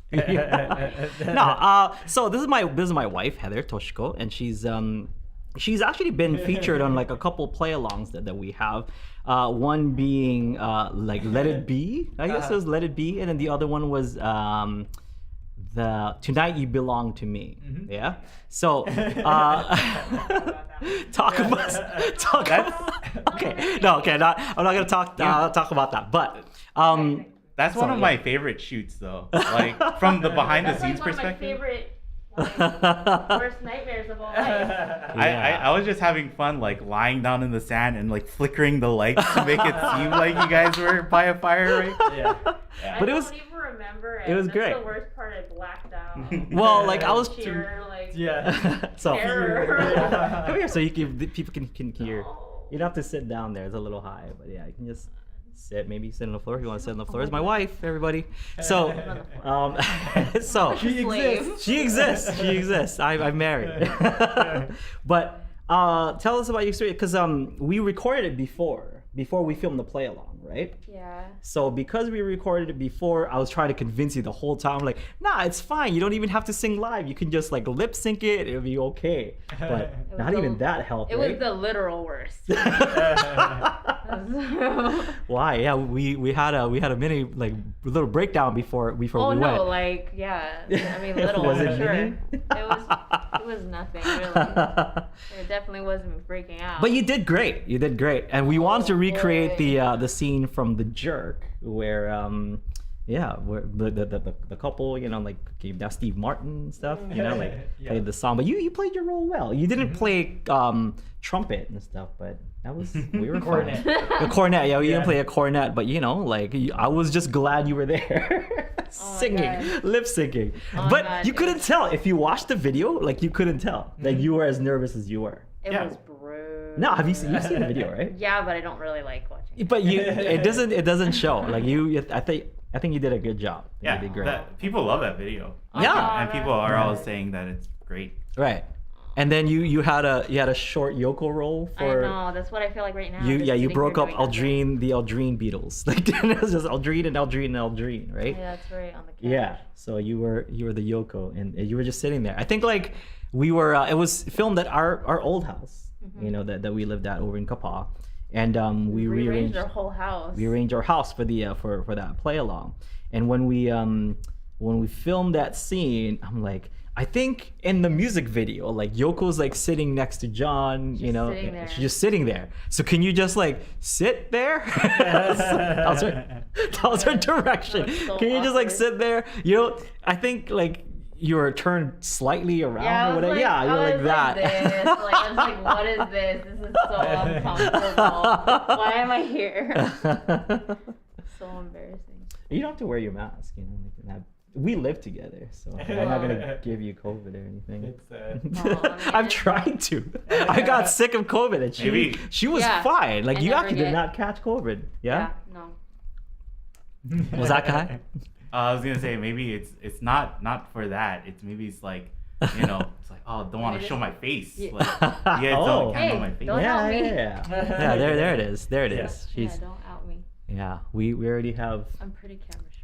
So this is my wife, Heather Toshiko, and she's actually been featured on like a couple play-alongs that we have. One being like Let It Be, I guess it was Let It Be, and then the other one was the Tonight You Belong to Me. Yeah. So talk about. Okay. No. Okay. I'm not gonna talk about that. But that's one of my favorite shoots, though. Like from the behind the scenes perspective. One of my favorite worst nightmares of all life. I was just having fun, like lying down in the sand and like flickering the lights to make it seem like you guys were by a fire, right? Yeah. But I don't even remember it. It was That's great. The worst part, I blacked out. Well, like I was. Cheer, like, So terror. come here so people can hear. You don't have to sit down there. It's a little high, but you can just sit. Maybe sit on the floor if you want to sit on the floor. It's my wife, everybody. So, so She exists. She exists. I'm married. But tell us about your story, because we recorded it before we filmed the play along, right? Yeah. So because we recorded it before, I was trying to convince you the whole time, like, nah, it's fine. You don't even have to sing live. You can just like lip sync it. It'll be okay. But not even that helped. It right? was the literal worst. Why? Yeah, we had a mini like little breakdown before we went. Like I mean little. Was it sure. mini? It was nothing really. It definitely wasn't breaking out. But you did great. And we wanted to recreate the scene from The Jerk where where the couple, like gave down Steve Martin and stuff, played the song. But you played your role well. You didn't play trumpet and stuff, but that was we were Cornet. The cornet, you didn't play a cornet, but I was just glad you were there. Singing, lip syncing. But you couldn't tell if you watched the video, like you couldn't tell that you were as nervous as you were. It was brutal. No, you've seen the video, right? Yeah, but I don't really like watching it. But it doesn't show. Like I think you did a good job. You did great. People love that video. Yeah. And people are always saying that it's great. Right. And then you had a short Yoko role for. I know, that's what I feel like right now. You broke up Aldrine, the Aldrine Beatles. Like it was just Aldrine and Aldrine, right? Yeah, that's right, on the couch. Yeah. So you were the Yoko, and you were just sitting there. I think like we were. It was filmed at our old house, that we lived at over in Kapaa, and we rearranged our whole house. We arranged our house for the for that play along, and when we filmed that scene, I'm like, I think in the music video, like Yoko's like sitting next to John, she's just sitting there. So can you just like sit there? that was her direction. So can you just like sit there? I think like you were turned slightly around Yeah, or whatever. Yeah, you're like that. This. Like, I was like, what is this? This is so uncomfortable. Why am I here? So embarrassing. You don't have to wear your mask, you know. We live together, so I'm not gonna give you COVID or anything. It's I've tried to. I got sick of COVID, and she was fine. Like, you actually did not catch COVID. Yeah. No. Was that guy? I was gonna say maybe it's not for that. It's like, you know, it's like, oh, don't want to show my face. Yeah. Like, you guys can't know my face. Don't out me. Yeah. There it is. There it is. Yeah, don't out me. Yeah, we already have. I'm pretty camera shy.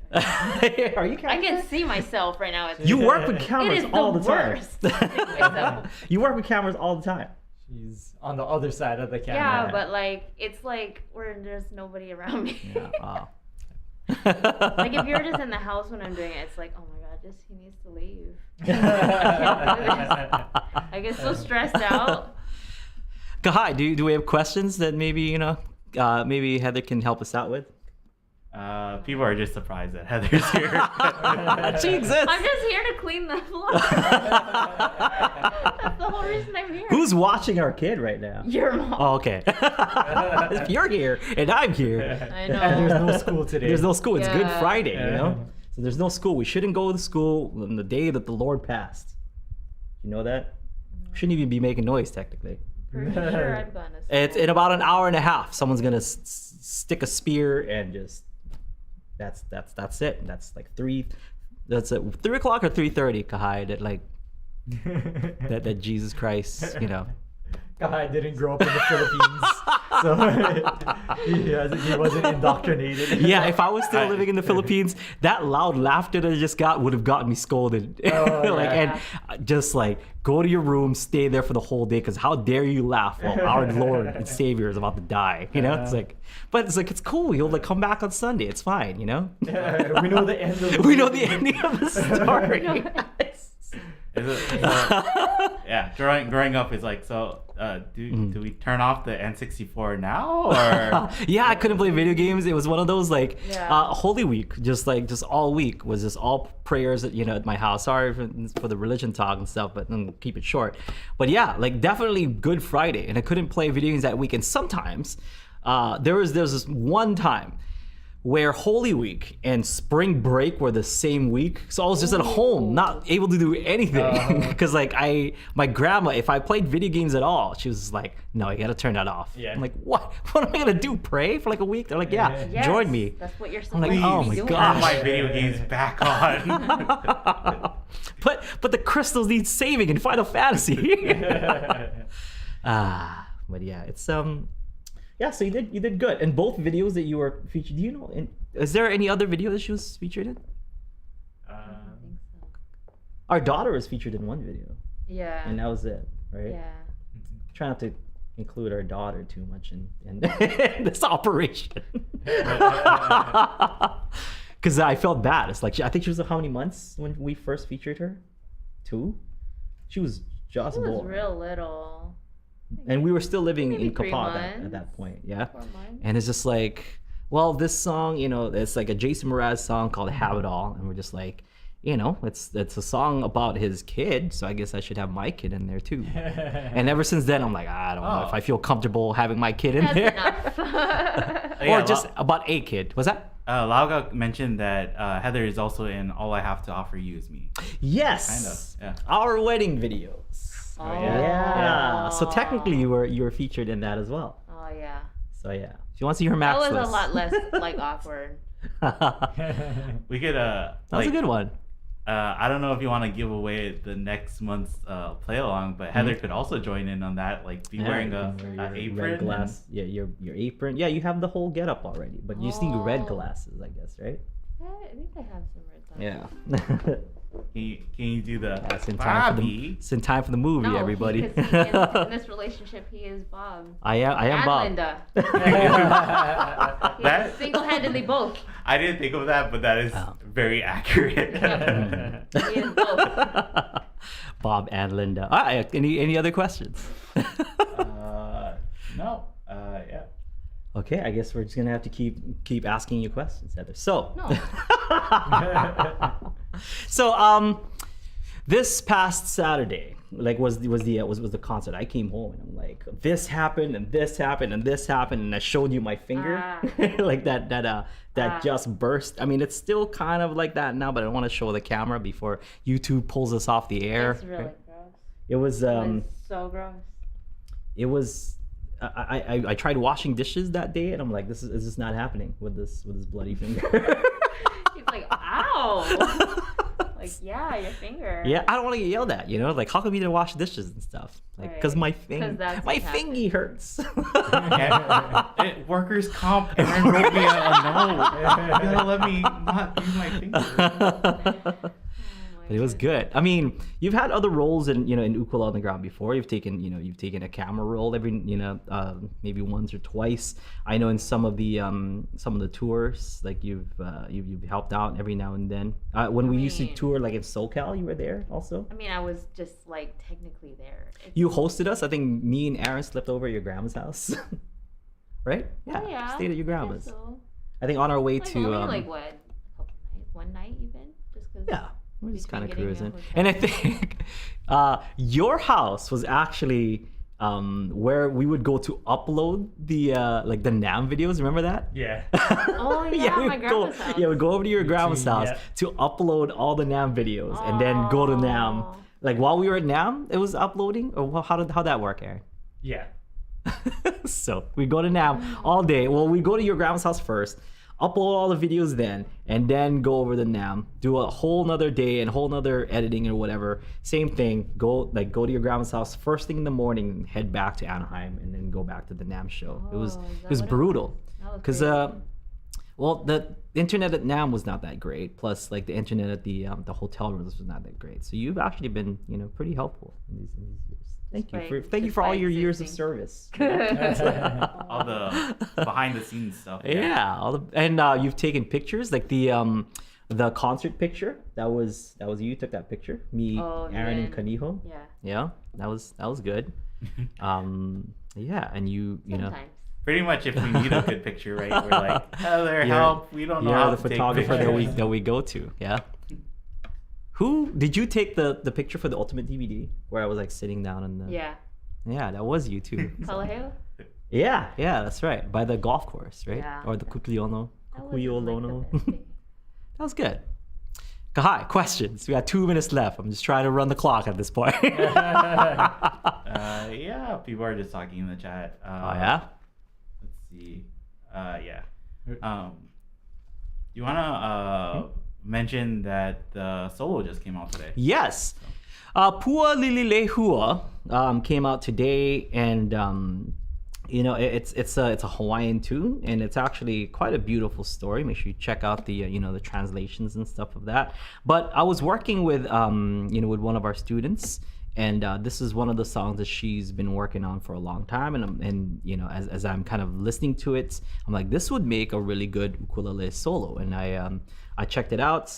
Are you camera I can see myself right now. You work with cameras all the time. Worst. You work with cameras all the time. She's on the other side of the camera. Yeah, but like it's like where there's nobody around me. Yeah. Wow. Like if you're just in the house when I'm doing it, it's like, oh my god, he needs to leave. I can't do this. I get so stressed out. Kahai, do we have questions that maybe maybe Heather can help us out with? People are just surprised that Heather's here. She exists. I'm just here to clean the floor. That's the whole reason I'm here. Who's watching our kid right now? Your mom. Oh, okay. If you're here and I'm here, I know. And there's no school today. there's no school. It's Good Yeah. Friday, you know? Yeah. So there's no school. We shouldn't go to school on the day that the Lord passed. You know that? Shouldn't even be making noise, technically. Pretty sure I've gone to school. It's in about an hour and a half. Someone's gonna stick a spear and just that's it. That's like 3 o'clock or 3:30. Kahai that like that Jesus Christ, you know. Guy didn't grow up in the Philippines, so he wasn't indoctrinated. Yeah, if I was still living in the Philippines, that loud laughter that I just got would have gotten me scolded. And just like go to your room, stay there for the whole day, because how dare you laugh while our Lord and Savior is about to die? You know, it's like, but it's like it's cool. He'll like come back on Sunday. It's fine. You know. We know the end of the We know the ending of the story. Yeah, growing up is like, so do we turn off the N64 now, or Yeah, I couldn't play video games. It was one of those like Holy Week, just all week was just all prayers at my house. Sorry for the religion talk and stuff, but keep it short. But yeah, like definitely Good Friday, and I couldn't play video games that week. And sometimes there was this one time where Holy Week and spring break were the same week. So I was just at home, not able to do anything. Because my grandma, if I played video games at all, she was just like, no, you gotta turn that off. Yeah. I'm like, what? What am I gonna do? Pray for like a week? They're like, yeah, Yes, join me. That's what you're I'm supposed like, to oh be my doing. gosh. turn my video games back on? But the crystals need saving in Final Fantasy. But yeah, it's yeah, so you did good. And both videos that you were featured, do you know? Is there any other video that she was featured in? I don't think so. Our daughter was featured in one video, Yeah. and that was it, right? Yeah. Try not to include our daughter too much in this operation. Because I felt bad. It's like, I think she was how many months when we first featured her? 2? She was just She was born. real little. And we were still living Maybe in 3 Kapag months. at that point, yeah? 4 months. And it's just like, well, this song, it's like a Jason Mraz song called Have It All. And we're just like, it's a song about his kid, so I guess I should have my kid in there too. And ever since then, I'm like, I don't know if I feel comfortable having my kid in That's there. enough. Or just about a kid. Was that? Lauga mentioned that Heather is also in All I Have to Offer You Is Me. Yes. Kind of, yeah. Our wedding videos. Oh, Yeah. So technically you were featured in that as well. Oh yeah. So yeah. If you want to see her That max was list. a lot less like awkward. We could That was a good one. I don't know if you want to give away the next month's play along, but Heather could also join in on that, like be wearing a Your apron. red glass. Yeah, your apron. Yeah, you have the whole getup already, but you just need red glasses, I guess, right? I think I have some red glasses. Yeah. Can you do the It's in time Bobby? it's in time for the movie, No, everybody. because in this relationship, he is Bob. I am And Bob. Linda. That Single-handedly both. I didn't think of that, but that is very accurate. He is both. Bob and Linda. All right, any other questions? No. Yeah. Okay, I guess we're just gonna have to keep asking you questions, Heather. So, No. so this past Saturday, like was the concert. I came home and I'm like, this happened and this happened and this happened, and I showed you my finger, like that just burst. I mean, it's still kind of like that now, but I don't want to show the camera before YouTube pulls us off the air. It's really gross. It was so gross. It was. I tried washing dishes that day, and I'm like, this is not happening with this bloody finger. He's like, ow. Like, yeah, your finger. Yeah, I don't want to get yelled at, like, how come you didn't wash dishes and stuff? Like, because my fingy hurts. Workers' comp and wrote me a note. You gotta let me not use my finger. But it was good. I mean, you've had other roles in Ukulele on the Ground before. You've taken a camera role every maybe once or twice. I know in some of the tours, like you've helped out every now and then. When we used to tour like in SoCal, you were there also. I mean, I was just like technically there. You hosted us. I think me and Aaron slept over at your grandma's house, right? Yeah, yeah, stayed at your grandma's. So. I think on our way like to only like what, a couple nights, one night even, just because. Yeah. We're just kind of cruising. And I think your house was actually where we would go to upload the like the NAMM videos. Remember that? Yeah. Oh yeah, my grandma's house. Yeah, we'd go over to your grandma's house to upload all the NAMM videos and then go to NAMM. Like while we were at NAMM, it was uploading? Or how'd that work, Aaron? Yeah. So we go to NAMM all day. Well, we go to your grandma's house first, upload all the videos then, and then go over to NAMM, do a whole nother day and whole nother editing or whatever. Same thing, go to your grandma's house first thing in the morning, head back to Anaheim, and then go back to the NAMM show. It was brutal. Because well, the internet at NAMM was not that great. Plus, like the internet at the hotel rooms was not that great. So you've actually been pretty helpful in these years. Thank you for all your years of service. All the behind the scenes stuff. Yeah, and you've taken pictures, like the concert picture. That was you took that picture. Me, Aaron, and Kaniho. Yeah, that was good. Yeah, and you know. Pretty much, if we need a good picture, right? We're like, Heather, help. We don't know how to take photographer pictures. that we go to. Yeah. Who did you take the picture for the Ultimate DVD where I was like sitting down in the? Yeah, that was you too. Aloha? Yeah, that's right. By the golf course, right? Yeah. Or the Kukuleono. That That was good. Kahai, questions. We got 2 minutes left. I'm just trying to run the clock at this point. Yeah, people are just talking in the chat. Oh yeah. Let's see. Yeah. You wanna mention that the solo just came out today? Yes. Pua Lililehua came out today, and it's a Hawaiian tune, and it's actually quite a beautiful story. Make sure you check out the the translations and stuff of that. But I was working with with one of our students, and this is one of the songs that she's been working on for a long time, and as I'm kind of listening to it, I'm like, this would make a really good ukulele solo, and I checked it out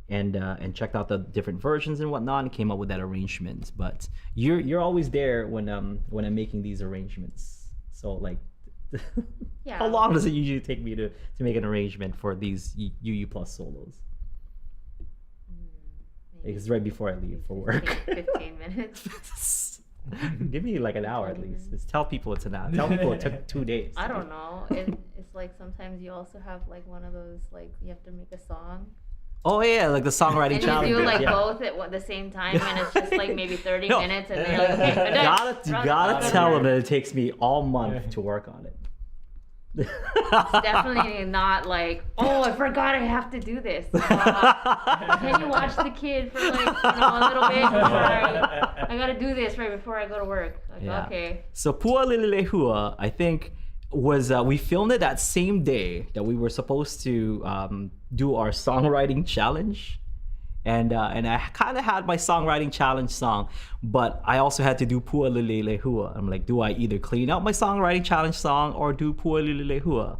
and checked out the different versions and whatnot, and came up with that arrangement. But you're always there when I'm making these arrangements. So like, how long does it usually take me to make an arrangement for these UU Plus solos? It's right before I leave for work. 15 minutes. Give me like an hour at least. Just tell people it's an hour. Tell people it took 2 days. I don't know. It's like sometimes you also have like one of those, like you have to make a song. Oh yeah, like the songwriting challenge. And you do like both at the same time, and it's just like maybe 30 minutes, and then you're like, okay, I'm done. You gotta tell them that it takes me all month to work on it. It's definitely not like, oh, I forgot I have to do this. Can you watch the kid for like a little bit? I gotta do this right before I go to work. Like, okay. So Pua Lililehua, I think, was we filmed it that same day that we were supposed to do our songwriting challenge, and I kind of had my songwriting challenge song, but I also had to do Pua Lililehua. I'm like, do I either clean up my songwriting challenge song or do Pua Lililehua?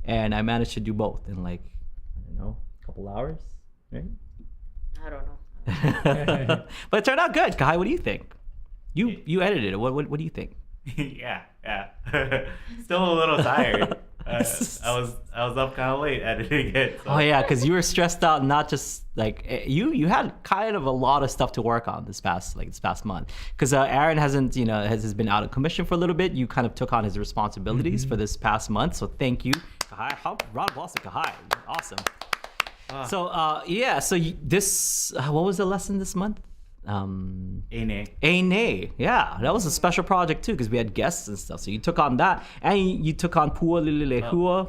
And I managed to do both in like, I don't know, a couple hours, right? I don't know. But it turned out good. Kai, what do you think? You edited it. What do you think? Yeah. Still a little tired. I was up kind of late editing it. So. Oh yeah, because you were stressed out. Not just like you had kind of a lot of stuff to work on this past month. Because Aaron hasn't has been out of commission for a little bit. You kind of took on his responsibilities for this past month. So thank you, Kahai. Round of applause to Kahai. Awesome. So what was the lesson this month? Ane. Yeah, that was a special project too because we had guests and stuff. So you took on that, and you took on Pua Lilile Hua.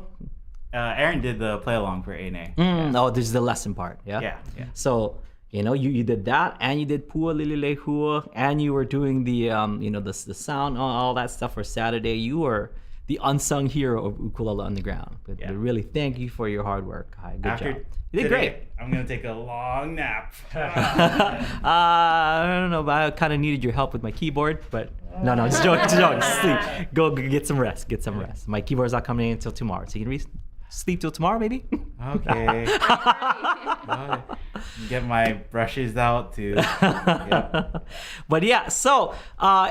Aaron did the play along for Ane. Oh, this is the lesson part. Yeah. Yeah. So you did that, and you did Pua Lilile Hua, and you were doing the the sound, all that stuff for Saturday. You were the unsung hero of Ukulele Underground. But really, thank you for your hard work. Hi, good job. You did great. I'm gonna take a long nap. I don't know, but I kind of needed your help with my keyboard. But no, just joking. Sleep. Go get some rest. My keyboard's not coming in until tomorrow, so you can sleep till tomorrow, maybe. Okay. Get my brushes out too. Yep. But yeah, so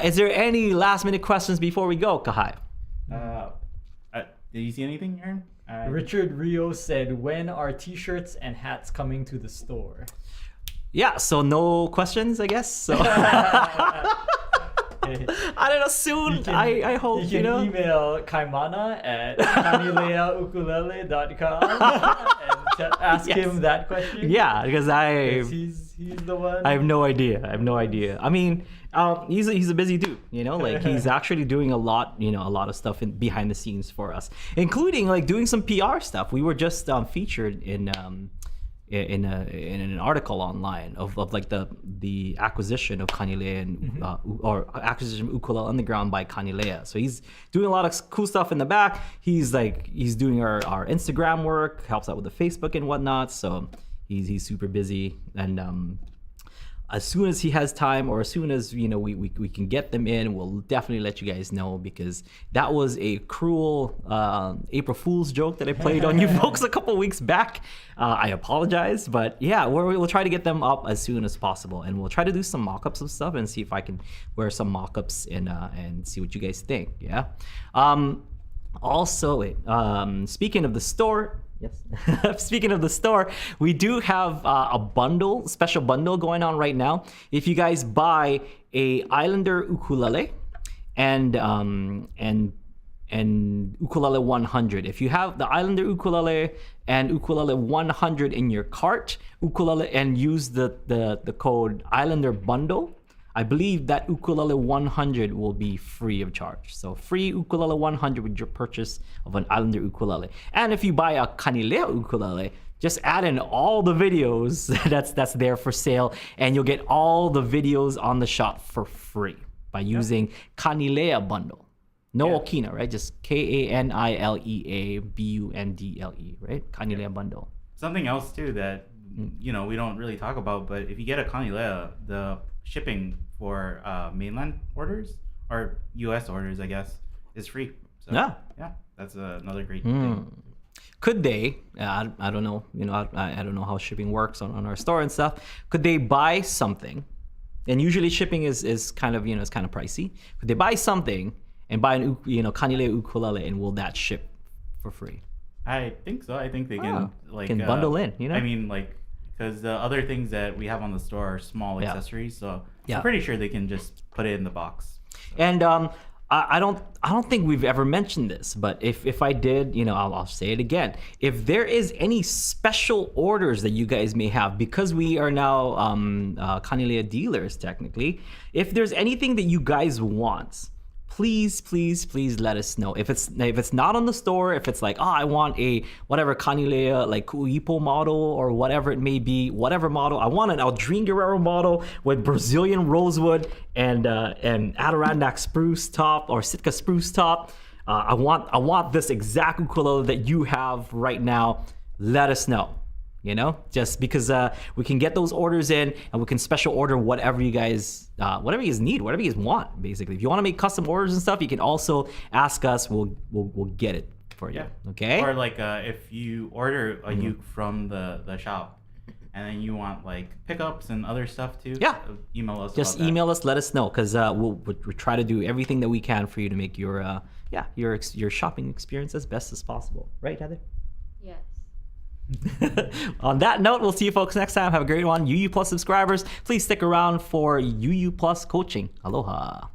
is there any last minute questions before we go, Kahai? Did you see anything, Aaron? Richard Rio said, when are t-shirts and hats coming to the store? Yeah, so no questions, I guess. So I don't know, soon. I hope, you can email Kaimana at kanileaukulele.com and ask him that question. Yeah, because he's the one. I have no idea. I mean, he's a busy dude, like he's actually doing a lot of stuff behind the scenes for us, including like doing some PR stuff. We were just featured in an article online of like the acquisition of Kanilea and or acquisition of Ukulele Underground by Kanilea. So he's doing a lot of cool stuff in the back. He's doing our Instagram work, helps out with the Facebook and whatnot. So he's super busy, and as soon as he has time, or as soon as we can get them in, we'll definitely let you guys know, because that was a cruel April Fool's joke that I played on you folks a couple weeks back. I apologize, but yeah, we'll try to get them up as soon as possible, and we'll try to do some mock-ups of stuff and see if I can wear some mock-ups and see what you guys think. Yeah. Also, speaking of the store. Yes. Speaking of the store, we do have a special bundle going on right now. If you guys buy a Islander ukulele and ukulele 100, if you have the Islander ukulele and ukulele 100 in your cart, and use the code Islander bundle, I believe that ukulele 100 will be free of charge. So free ukulele 100 with your purchase of an Islander ukulele. And if you buy a Kanilea ukulele, just add in all the videos that's there for sale, and you'll get all the videos on the shop for free by using Kanilea bundle. No Okina, right? Just Kanilea bundle, right? Kanilea bundle. Something else too that we don't really talk about, but if you get a Kanilea, the shipping for mainland orders or U.S. orders, I guess, is free. So, yeah, that's another great thing. Could they? I don't know. I don't know how shipping works on our store and stuff. Could they buy something? And usually shipping is kind of it's kind of pricey. Could they buy something and buy an Kanilea ukulele, and will that ship for free? I think so. I think they can bundle in. I mean, because the other things that we have on the store are small accessories, so I'm pretty sure they can just put it in the box. And I don't think we've ever mentioned this, but if I did, I'll say it again. If there is any special orders that you guys may have, because we are now Kanilea dealers technically, if there's anything that you guys want, please let us know. If it's not on the store, if it's like, I want a whatever Kanilea like Kuipo model or whatever it may be, whatever model, I want an Aldrine Guerrero model with Brazilian rosewood and Adirondack spruce top or Sitka spruce top. I want this exact ukulele that you have right now. Let us know. Just because we can get those orders in, and we can special order whatever you guys need, whatever you guys want, basically. If you want to make custom orders and stuff, you can also ask us. We'll get it for you. Okay. Or if you order a uke from the shop, and then you want like pickups and other stuff too, Yeah. Email us. Just about that. email us, let us know, because we'll try to do everything that we can for you to make your shopping experience as best as possible. Right, Heather? Yes. On that note, we'll see you folks next time. Have a great one. UU Plus subscribers, please stick around for UU Plus coaching. Aloha.